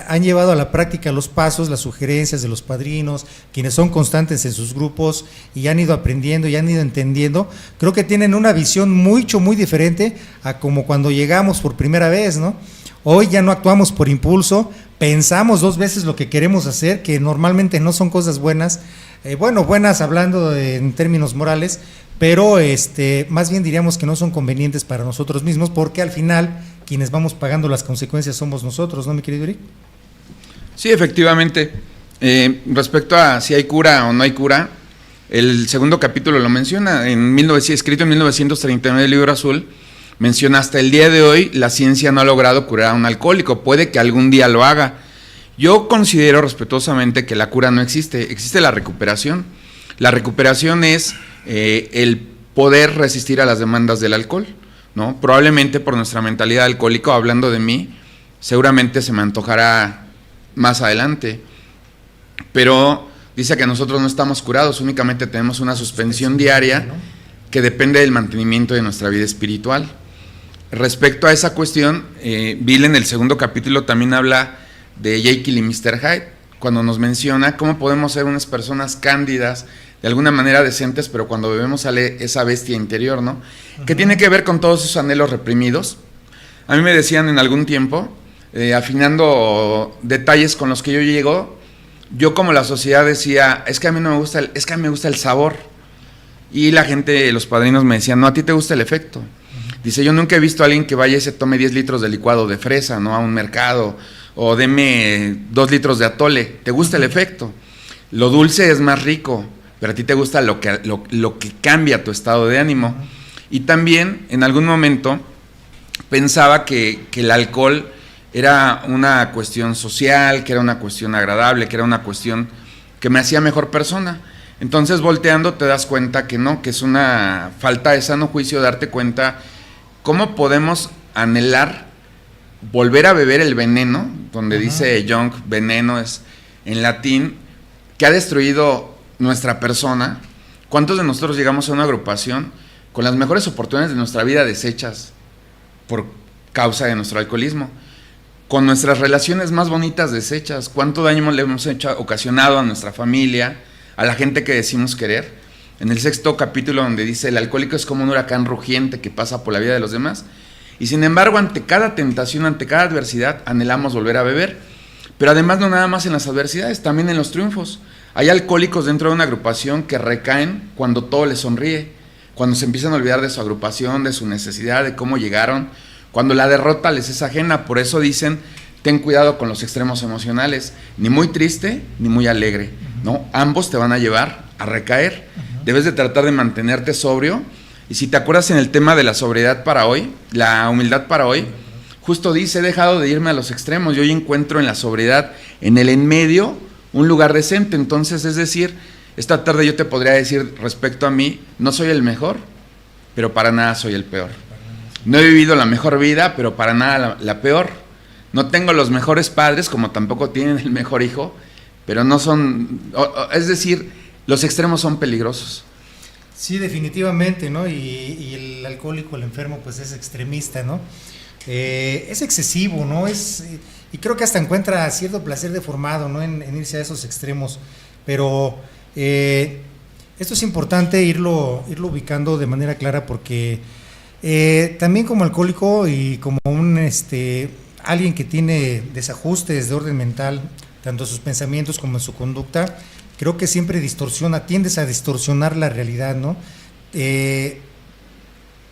Speaker 2: han llevado a la práctica los pasos, las sugerencias de los padrinos, quienes son constantes en sus grupos y han ido aprendiendo y han ido entendiendo, creo que tienen una visión muy diferente a como cuando llegamos por primera vez, ¿no? Hoy ya no actuamos por impulso, pensamos 2 veces lo que queremos hacer, que normalmente no son cosas buenas, buenas hablando en términos morales, pero más bien diríamos que no son convenientes para nosotros mismos, porque al final quienes vamos pagando las consecuencias somos nosotros, ¿no, mi querido Eric?
Speaker 3: Sí, efectivamente. Respecto a si hay cura o no hay cura, el segundo capítulo lo menciona, escrito en 1939 del libro azul, menciona: hasta el día de hoy la ciencia no ha logrado curar a un alcohólico, puede que algún día lo haga. Yo considero respetuosamente que la cura no existe, existe la recuperación. La recuperación es el poder resistir a las demandas del alcohol, ¿no? Probablemente por nuestra mentalidad alcohólica, hablando de mí, seguramente se me antojará más adelante, pero dice que nosotros no estamos curados, únicamente tenemos una suspensión diaria que depende del mantenimiento de nuestra vida espiritual. Respecto a esa cuestión, Bill en el segundo capítulo también habla de Jekyll y Mr. Hyde, cuando nos menciona cómo podemos ser unas personas cándidas, de alguna manera decentes, pero cuando bebemos sale esa bestia interior, ¿no? Uh-huh. Que tiene que ver con todos esos anhelos reprimidos. A mí me decían en algún tiempo, afinando detalles con los que yo llego, yo como la sociedad decía, es que a mí no me gusta, es que a mí me gusta el sabor. Y la gente, los padrinos me decían, no, a ti te gusta el efecto. Dice, yo nunca he visto a alguien que vaya y se tome 10 litros de licuado de fresa, ¿no? A un mercado, o deme 2 litros de atole. ¿Te gusta el efecto? Lo dulce es más rico, pero a ti te gusta lo que cambia tu estado de ánimo. Y también, en algún momento, pensaba que el alcohol era una cuestión social, que era una cuestión agradable, que era una cuestión que me hacía mejor persona. Entonces, volteando, te das cuenta que no, que es una falta de sano juicio darte cuenta cómo podemos anhelar volver a beber el veneno, donde dice Jung, veneno es en latín, que ha destruido nuestra persona. ¿Cuántos de nosotros llegamos a una agrupación con las mejores oportunidades de nuestra vida deshechas por causa de nuestro alcoholismo? Con nuestras relaciones más bonitas deshechas, ¿cuánto daño le hemos ocasionado a nuestra familia, a la gente que decimos querer? En el 6º capítulo, donde dice, el alcohólico es como un huracán rugiente que pasa por la vida de los demás, y sin embargo, ante cada tentación, ante cada adversidad, anhelamos volver a beber. Pero además, no nada más en las adversidades, también en los triunfos. Hay alcohólicos dentro de una agrupación que recaen cuando todo les sonríe, cuando se empiezan a olvidar de su agrupación, de su necesidad, de cómo llegaron, cuando la derrota les es ajena. Por eso dicen, ten cuidado con los extremos emocionales, ni muy triste, ni muy alegre, ¿no? Ambos te van a llevar a recaer. Debes de tratar de mantenerte sobrio. Y si te acuerdas en el tema de la sobriedad para hoy, la humildad para hoy, justo dice, he dejado de irme a los extremos, yo hoy encuentro en la sobriedad, en el en medio, un lugar decente. Entonces, es decir, esta tarde yo te podría decir respecto a mí, no soy el mejor, pero para nada soy el peor. No he vivido la mejor vida, pero para nada la peor. No tengo los mejores padres, como tampoco tienen el mejor hijo, pero no son... es decir, los extremos son peligrosos.
Speaker 2: Sí, definitivamente, ¿no? Y el alcohólico, el enfermo, pues es extremista, ¿no? Es excesivo, ¿no? Y creo que hasta encuentra cierto placer deformado, ¿no? En irse a esos extremos. Pero esto es importante irlo ubicando de manera clara, porque también como alcohólico y como alguien que tiene desajustes de orden mental, tanto en sus pensamientos como en su conducta, creo que siempre tiendes a distorsionar la realidad, ¿no?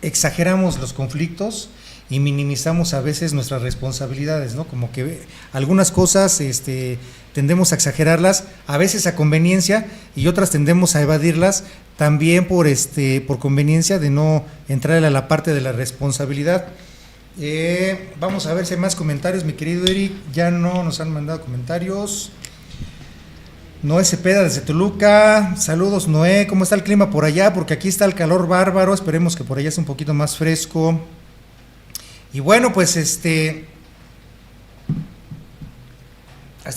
Speaker 2: Exageramos los conflictos y minimizamos a veces nuestras responsabilidades, ¿no? Como que algunas cosas tendemos a exagerarlas, a veces a conveniencia, y otras tendemos a evadirlas también por conveniencia de no entrar a la parte de la responsabilidad. Vamos a ver si hay más comentarios, mi querido Eric. Ya no nos han mandado comentarios. Noé Cepeda desde Toluca, saludos Noé, ¿cómo está el clima por allá? Porque aquí está el calor bárbaro, esperemos que por allá sea un poquito más fresco. Y bueno, pues hasta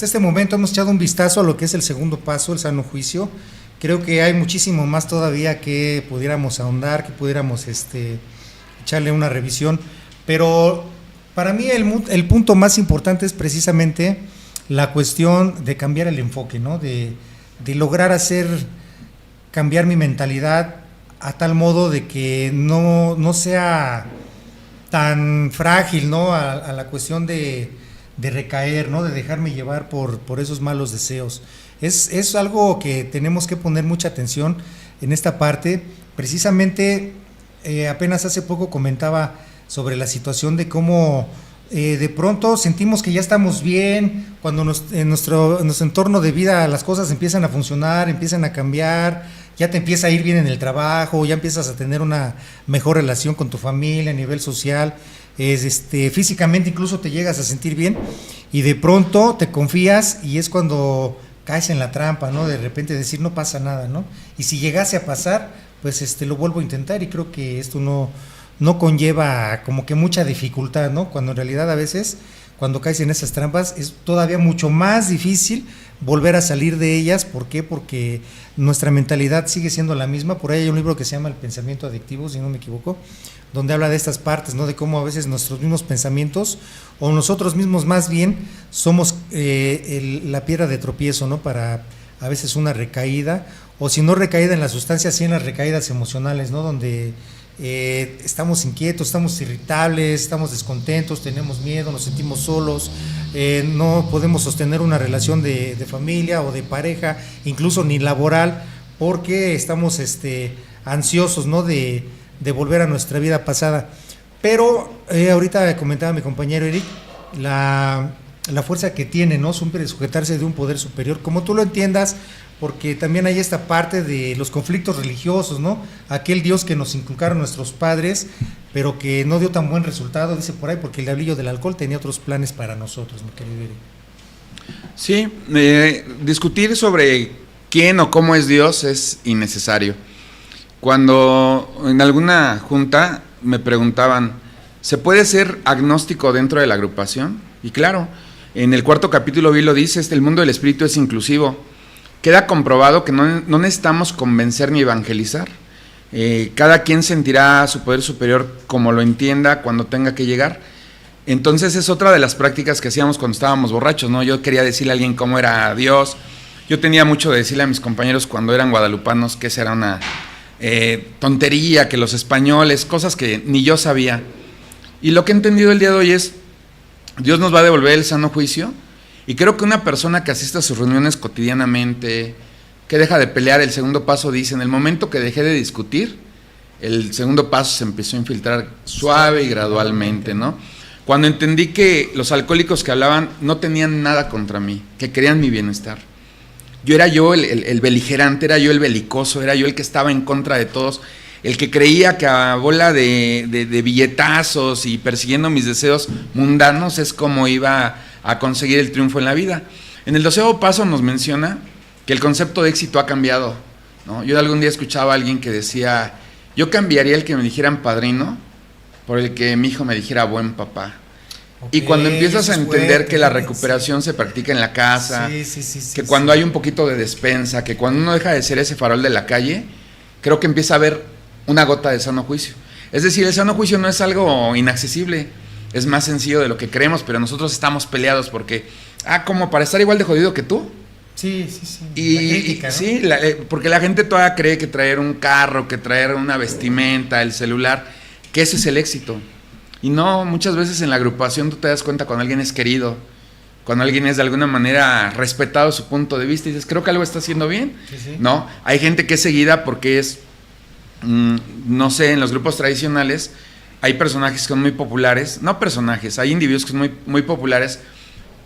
Speaker 2: este momento hemos echado un vistazo a lo que es el segundo paso, el sano juicio. Creo que hay muchísimo más todavía que pudiéramos ahondar, que pudiéramos echarle una revisión, pero para mí el punto más importante es precisamente la cuestión de cambiar el enfoque, ¿no? De lograr cambiar mi mentalidad a tal modo de que no sea tan frágil, ¿no? A la cuestión de recaer, ¿no? De dejarme llevar por esos malos deseos. Es algo que tenemos que poner mucha atención en esta parte. Precisamente, apenas hace poco comentaba sobre la situación de cómo de pronto sentimos que ya estamos bien, cuando en nuestro entorno de vida las cosas empiezan a funcionar, empiezan a cambiar, ya te empieza a ir bien en el trabajo, ya empiezas a tener una mejor relación con tu familia a nivel social, físicamente incluso te llegas a sentir bien, y de pronto te confías y es cuando caes en la trampa, ¿no? De repente decir no pasa nada, ¿no? Y si llegase a pasar, pues lo vuelvo a intentar, y creo que esto no conlleva como que mucha dificultad, ¿no? Cuando en realidad a veces, cuando caes en esas trampas, es todavía mucho más difícil volver a salir de ellas. ¿Por qué? Porque nuestra mentalidad sigue siendo la misma. Por ahí hay un libro que se llama El pensamiento adictivo, si no me equivoco, donde habla de estas partes, ¿no? De cómo a veces nuestros mismos pensamientos, o nosotros mismos más bien, somos la piedra de tropiezo, ¿no? Para a veces una recaída, o si no recaída en la sustancia, sí en las recaídas emocionales, ¿no? Donde estamos inquietos, estamos irritables, estamos descontentos, tenemos miedo, nos sentimos solos, no podemos sostener una relación de familia o de pareja, incluso ni laboral, porque estamos ansiosos, ¿no? De volver a nuestra vida pasada. Pero ahorita comentaba mi compañero Eric, la fuerza que tiene, ¿no? Siempre sujetarse de un poder superior, como tú lo entiendas, porque también hay esta parte de los conflictos religiosos, ¿no? Aquel Dios que nos inculcaron nuestros padres, pero que no dio tan buen resultado, dice por ahí, porque el diablillo del alcohol tenía otros planes para nosotros, mi querido Eric.
Speaker 3: Sí, discutir sobre quién o cómo es Dios es innecesario. Cuando en alguna junta me preguntaban, ¿se puede ser agnóstico dentro de la agrupación? Y claro, en el 4º capítulo vi lo dice, el mundo del espíritu es inclusivo. Queda comprobado que no necesitamos convencer ni evangelizar. Cada quien sentirá su poder superior como lo entienda cuando tenga que llegar. Entonces es otra de las prácticas que hacíamos cuando estábamos borrachos, ¿no? Yo quería decirle a alguien cómo era Dios. Yo tenía mucho de decirle a mis compañeros cuando eran guadalupanos que esa era una tontería, que los españoles, cosas que ni yo sabía. Y lo que he entendido el día de hoy es, Dios nos va a devolver el sano juicio, y creo que una persona que asiste a sus reuniones cotidianamente, que deja de pelear, el segundo paso dice, en el momento que dejé de discutir, el segundo paso se empezó a infiltrar suave y gradualmente, ¿no? Cuando entendí que los alcohólicos que hablaban no tenían nada contra mí, que querían mi bienestar. Yo era el beligerante, era yo el belicoso, era yo el que estaba en contra de todos, el que creía que a bola de billetazos y persiguiendo mis deseos mundanos es como iba a conseguir el triunfo en la vida. En el 12º paso nos menciona que el concepto de éxito ha cambiado, ¿no? Yo algún día escuchaba a alguien que decía, yo cambiaría el que me dijeran padrino por el que mi hijo me dijera buen papá. Okay, y cuando empiezas a entender que la recuperación se practica en la casa, que cuando hay un poquito de despensa, que cuando uno deja de ser ese farol de la calle, creo que empieza a haber una gota de sano juicio. Es decir, el sano juicio no es algo inaccesible, es más sencillo de lo que creemos, pero nosotros estamos peleados porque, como para estar igual de jodido que tú.
Speaker 2: Sí.
Speaker 3: Y, la crítica, ¿no? Sí, porque la gente todavía cree que traer un carro, que traer una vestimenta, el celular, que ese es el éxito. Y no, muchas veces en la agrupación tú te das cuenta cuando alguien es querido, cuando alguien es de alguna manera respetado su punto de vista y dices, creo que algo está haciendo bien, sí. ¿No? Hay gente que es seguida porque es, no sé, en los grupos tradicionales hay personajes que son muy populares, no personajes, hay individuos que son muy, muy populares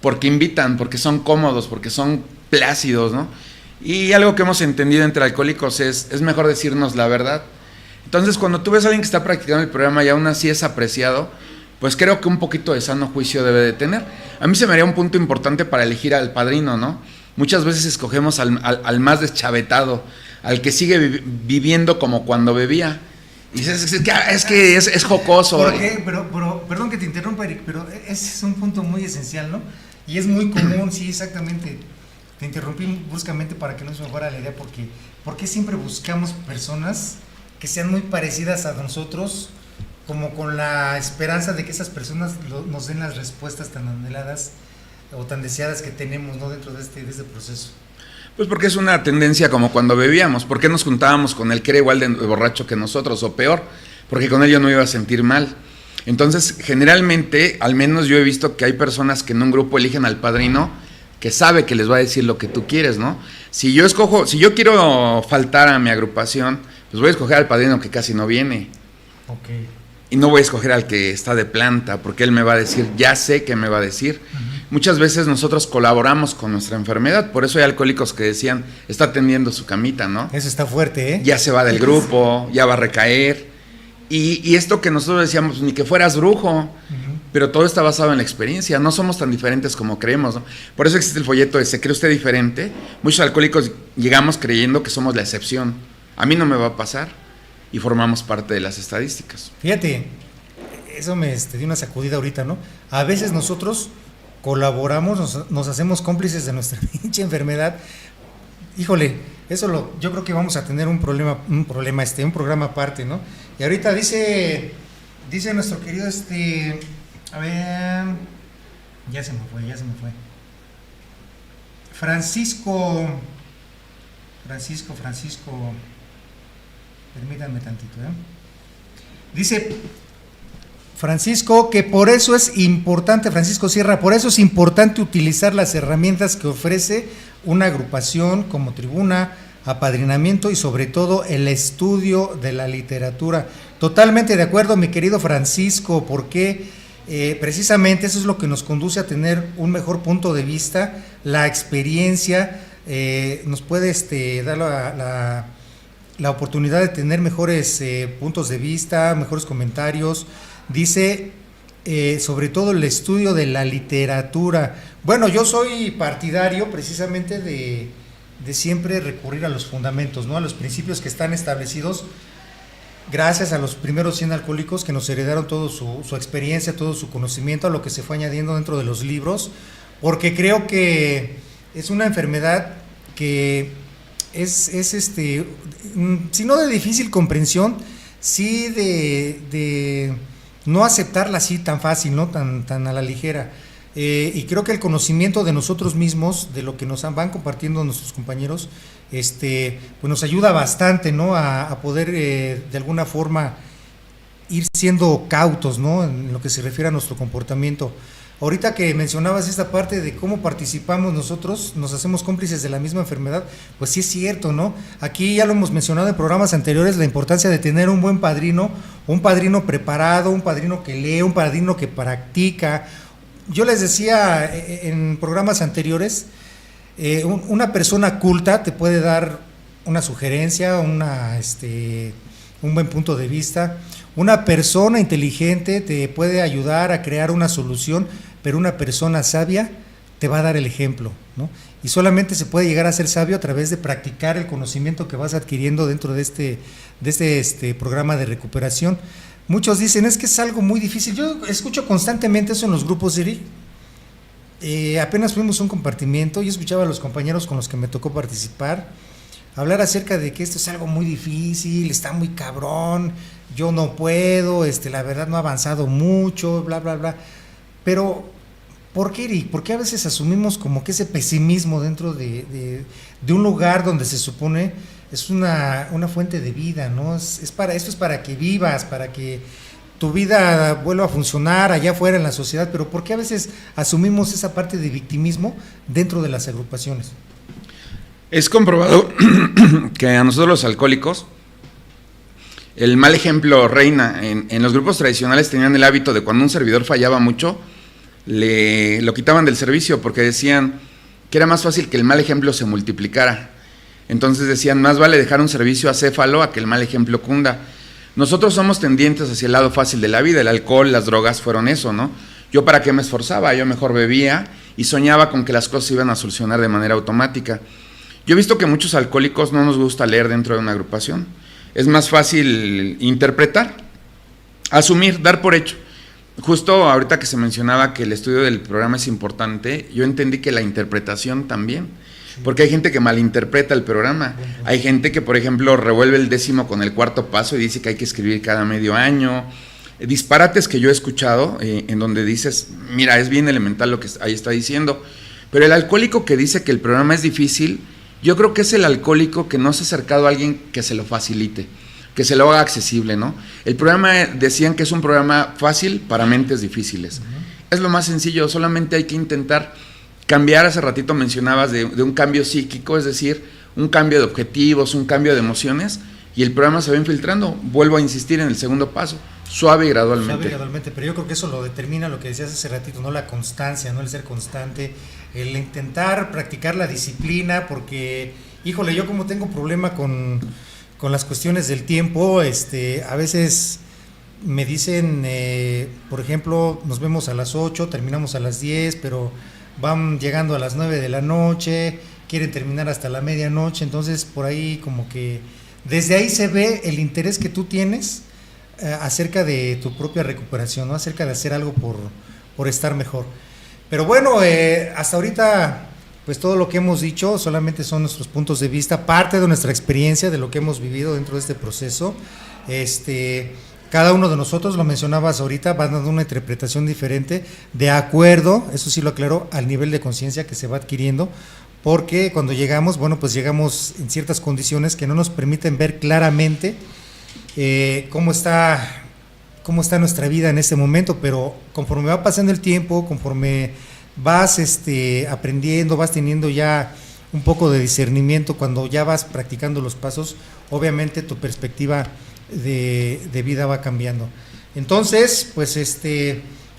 Speaker 3: porque invitan, porque son cómodos, porque son plácidos, ¿no? Y algo que hemos entendido entre alcohólicos es mejor decirnos la verdad. Entonces, cuando tú ves a alguien que está practicando el programa y aún así es apreciado, pues creo que un poquito de sano juicio debe de tener. A mí se me haría un punto importante para elegir al padrino, ¿no? Muchas veces escogemos al más deschavetado, al que sigue viviendo como cuando bebía. Y dices, es que es jocoso.
Speaker 2: ¿Por qué? Pero, perdón que te interrumpa, Eric, pero ese es un punto muy esencial, ¿no? Y es muy común, sí, exactamente. Te interrumpí bruscamente para que no se me fuera la idea, porque siempre buscamos personas que sean muy parecidas a nosotros, como con la esperanza de que esas personas nos den las respuestas tan anheladas o tan deseadas que tenemos, ¿no? Dentro de este proceso.
Speaker 3: Pues porque es una tendencia como cuando bebíamos. ¿Por qué nos juntábamos con el que era igual de borracho que nosotros o peor? Porque con él yo no iba a sentir mal. Entonces, generalmente, al menos yo he visto que hay personas que en un grupo eligen al padrino que sabe que les va a decir lo que tú quieres, ¿no? Si yo quiero faltar a mi agrupación, pues voy a escoger al padrino que casi no viene.
Speaker 2: Okay.
Speaker 3: Y no voy a escoger al que está de planta, porque él me va a decir, ya sé que me va a decir. Muchas veces nosotros colaboramos con nuestra enfermedad, por eso hay alcohólicos que decían, está tendiendo su camita, ¿no?
Speaker 2: Eso está fuerte, ¿eh?
Speaker 3: Ya se va del grupo, ya va a recaer. Y esto que nosotros decíamos, ni que fueras brujo, pero todo está basado en la experiencia, no somos tan diferentes como creemos, ¿no? Por eso existe el folleto de ¿se cree usted diferente? Muchos alcohólicos llegamos creyendo que somos la excepción. A mí no me va a pasar, y formamos parte de las estadísticas.
Speaker 2: Fíjate, eso me dio una sacudida ahorita, ¿no? A veces nosotros colaboramos, nos hacemos cómplices de nuestra pinche enfermedad. Híjole, yo creo que vamos a tener un programa aparte, ¿no? Y ahorita dice nuestro querido a ver, ya se me fue. Francisco, permítanme tantito, Dice Francisco que por eso es importante, Francisco Sierra, por eso es importante utilizar las herramientas que ofrece una agrupación como Tribuna, apadrinamiento y sobre todo el estudio de la literatura. Totalmente de acuerdo, mi querido Francisco, porque precisamente eso es lo que nos conduce a tener un mejor punto de vista, la experiencia nos puede dar la oportunidad de tener mejores puntos de vista, mejores comentarios. Dice, sobre todo el estudio de la literatura. Bueno, yo soy partidario precisamente de siempre recurrir a los fundamentos, ¿no? A los principios que están establecidos gracias a los primeros 100 alcohólicos que nos heredaron toda su experiencia, todo su conocimiento, a lo que se fue añadiendo dentro de los libros, porque creo que es una enfermedad que es si no de difícil comprensión, sí de no aceptarla así tan fácil, ¿no? Tan a la ligera. Y creo que el conocimiento de nosotros mismos, de lo que nos van compartiendo nuestros compañeros, pues nos ayuda bastante, ¿no? A poder de alguna forma ir siendo cautos, ¿no? En lo que se refiere a nuestro comportamiento. Ahorita que mencionabas esta parte de cómo participamos nosotros, nos hacemos cómplices de la misma enfermedad, pues sí es cierto, ¿no? Aquí ya lo hemos mencionado en programas anteriores, la importancia de tener un buen padrino, un padrino preparado, un padrino que lee, un padrino que practica. Yo les decía en programas anteriores, una persona culta te puede dar una sugerencia, un buen punto de vista. Una persona inteligente te puede ayudar a crear una solución, pero una persona sabia te va a dar el ejemplo, ¿no? Y solamente se puede llegar a ser sabio a través de practicar el conocimiento que vas adquiriendo dentro de este programa de recuperación. Muchos dicen, es que es algo muy difícil. Yo escucho constantemente eso en los grupos, Eric. Apenas fuimos a un compartimiento y escuchaba a los compañeros con los que me tocó participar hablar acerca de que esto es algo muy difícil, está muy cabrón, yo no puedo, la verdad no ha avanzado mucho, bla, bla, bla. Pero, ¿por qué, Eric? ¿Por qué a veces asumimos como que ese pesimismo dentro de un lugar donde se supone es una fuente de vida, ¿no? Esto es para que vivas, para que tu vida vuelva a funcionar allá afuera en la sociedad, pero ¿por qué a veces asumimos esa parte de victimismo dentro de las agrupaciones?
Speaker 3: Es comprobado que a nosotros los alcohólicos el mal ejemplo reina. En los grupos tradicionales tenían el hábito de cuando un servidor fallaba mucho, lo quitaban del servicio porque decían que era más fácil que el mal ejemplo se multiplicara. Entonces decían, más vale dejar un servicio acéfalo a que el mal ejemplo cunda. Nosotros somos tendientes hacia el lado fácil de la vida, el alcohol, las drogas fueron eso, ¿no? Yo para qué me esforzaba, yo mejor bebía y soñaba con que las cosas iban a solucionar de manera automática. Yo he visto que muchos alcohólicos no nos gusta leer dentro de una agrupación. Es más fácil interpretar, asumir, dar por hecho. Justo ahorita que se mencionaba que el estudio del programa es importante, yo entendí que la interpretación también, porque hay gente que malinterpreta el programa. Hay gente que, por ejemplo, revuelve el 10º con el 4º paso y dice que hay que escribir cada medio año. Disparates que yo he escuchado en donde dices, mira, es bien elemental lo que ahí está diciendo. Pero el alcohólico que dice que el programa es difícil, yo creo que es el alcohólico que no se ha acercado a alguien que se lo facilite, que se lo haga accesible, ¿no? El programa, decían que es un programa fácil para mentes difíciles. Es lo más sencillo, solamente hay que intentar cambiar. Hace ratito mencionabas de un cambio psíquico, es decir, un cambio de objetivos, un cambio de emociones, y el programa se va infiltrando. Vuelvo a insistir en el segundo paso, suave y gradualmente.
Speaker 2: Suave y gradualmente, pero yo creo que eso lo determina lo que decías hace ratito, ¿no? La constancia, ¿no? El ser constante, el intentar practicar la disciplina, porque, híjole, yo como tengo problema con las cuestiones del tiempo, a veces me dicen, por ejemplo, nos vemos a las 8, terminamos a las 10, pero van llegando a las 9 de la noche, quieren terminar hasta la medianoche, entonces por ahí como que desde ahí se ve el interés que tú tienes acerca de tu propia recuperación, ¿no? Acerca de hacer algo por estar mejor. Pero bueno, hasta ahorita pues todo lo que hemos dicho solamente son nuestros puntos de vista, parte de nuestra experiencia, de lo que hemos vivido dentro de este proceso. Cada uno de nosotros, lo mencionabas ahorita, va dando una interpretación diferente, de acuerdo, eso sí lo aclaro, al nivel de conciencia que se va adquiriendo, porque cuando llegamos, bueno, pues llegamos en ciertas condiciones que no nos permiten ver claramente cómo está nuestra vida en este momento, pero conforme va pasando el tiempo, conforme vas aprendiendo, vas teniendo ya un poco de discernimiento cuando ya vas practicando los pasos, obviamente tu perspectiva de vida va cambiando. Entonces, pues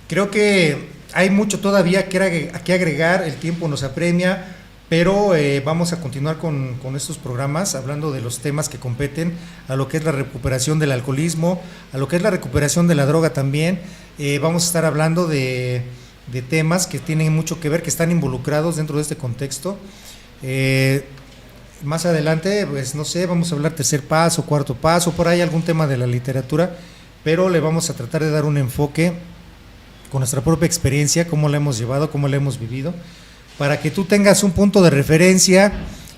Speaker 2: creo que hay mucho todavía que agregar, el tiempo nos apremia, pero vamos a continuar con estos programas hablando de los temas que competen a lo que es la recuperación del alcoholismo, a lo que es la recuperación de la droga también. Vamos a estar hablando de temas que tienen mucho que ver, que están involucrados dentro de este contexto. Más adelante, pues no sé, vamos a hablar tercer paso, cuarto paso, por ahí algún tema de la literatura, pero le vamos a tratar de dar un enfoque con nuestra propia experiencia, cómo la hemos llevado, cómo la hemos vivido, para que tú tengas un punto de referencia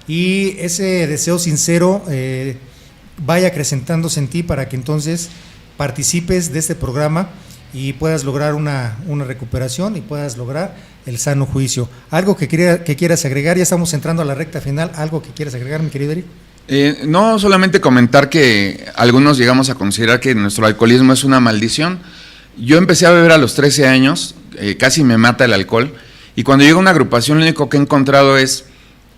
Speaker 2: y ese deseo sincero vaya acrecentándose en ti para que entonces participes de este programa y puedas lograr una recuperación y puedas lograr el sano juicio. ¿Algo que quieras agregar? Ya estamos entrando a la recta final. ¿Algo que quieras agregar, mi querido Eric?
Speaker 3: No, solamente comentar que algunos llegamos a considerar que nuestro alcoholismo es una maldición. Yo empecé a beber a los 13 años, casi me mata el alcohol, y cuando llego a una agrupación lo único que he encontrado es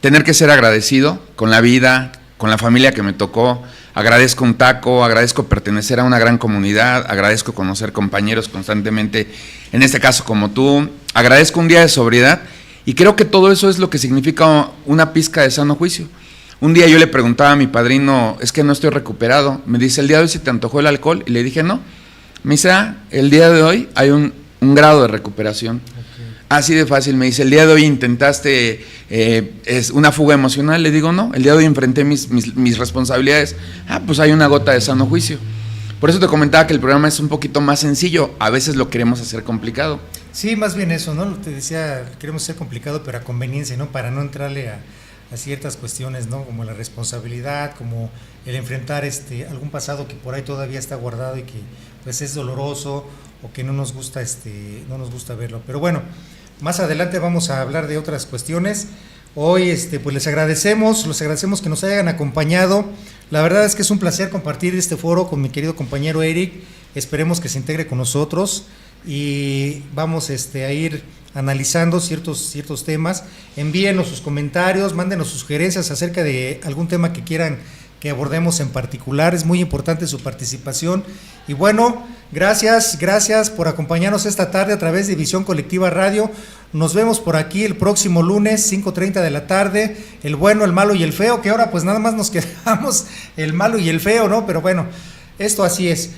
Speaker 3: tener que ser agradecido con la vida, con la familia que me tocó. Agradezco un taco, agradezco pertenecer a una gran comunidad, agradezco conocer compañeros constantemente, en este caso como tú, agradezco un día de sobriedad, y creo que todo eso es lo que significa una pizca de sano juicio. Un día yo le preguntaba a mi padrino, es que no estoy recuperado, me dice, ¿el día de hoy se te antojó el alcohol? Y le dije, no. Me dice, el día de hoy hay un grado de recuperación. Así de fácil. Me dice, el día de hoy intentaste es una fuga emocional. Le digo, no, el día de hoy enfrenté mis responsabilidades. Pues hay una gota de sano juicio. Por eso te comentaba que el programa es un poquito más sencillo. A veces lo queremos hacer complicado.
Speaker 2: Sí, más bien eso, ¿no? Te decía, queremos hacer complicado, pero a conveniencia, ¿no? Para no entrarle a ciertas cuestiones, ¿no? Como la responsabilidad, como el enfrentar algún pasado que por ahí todavía está guardado y que pues es doloroso o que no nos gusta verlo. Pero bueno, más adelante vamos a hablar de otras cuestiones. Hoy pues les agradecemos que nos hayan acompañado. La verdad es que es un placer compartir este foro con mi querido compañero Eric. Esperemos que se integre con nosotros y vamos a ir analizando ciertos temas. Envíenos sus comentarios, mándenos sus sugerencias acerca de algún tema que quieran que abordemos en particular. Es muy importante su participación. Y bueno, gracias por acompañarnos esta tarde a través de Visión Colectiva Radio. Nos vemos por aquí el próximo lunes, 5:30 de la tarde, el bueno, el malo y el feo, que ahora pues nada más nos quedamos el malo y el feo, ¿no? Pero bueno, esto así es.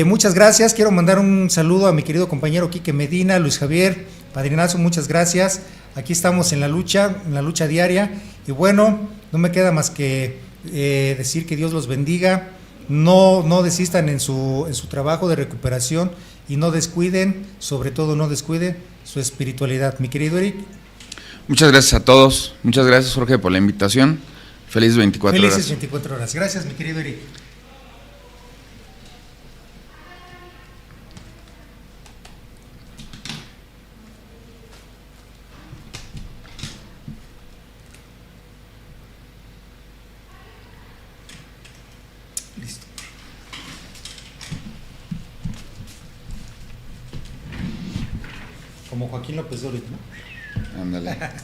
Speaker 2: Muchas gracias. Quiero mandar un saludo a mi querido compañero Quique Medina, Luis Javier, padrinazo, muchas gracias. Aquí estamos en la lucha diaria. Y bueno, no me queda más que decir que Dios los bendiga. No desistan en su trabajo de recuperación y no descuiden, sobre todo no descuiden su espiritualidad. Mi querido Eric.
Speaker 3: Muchas gracias a todos. Muchas gracias, Jorge, por la invitación. Felices 24 horas.
Speaker 2: Felices 24 horas. Gracias, mi querido Eric. Listo. Como Joaquín López Dóriga, ¿no?
Speaker 3: Ándale.
Speaker 4: Entonces,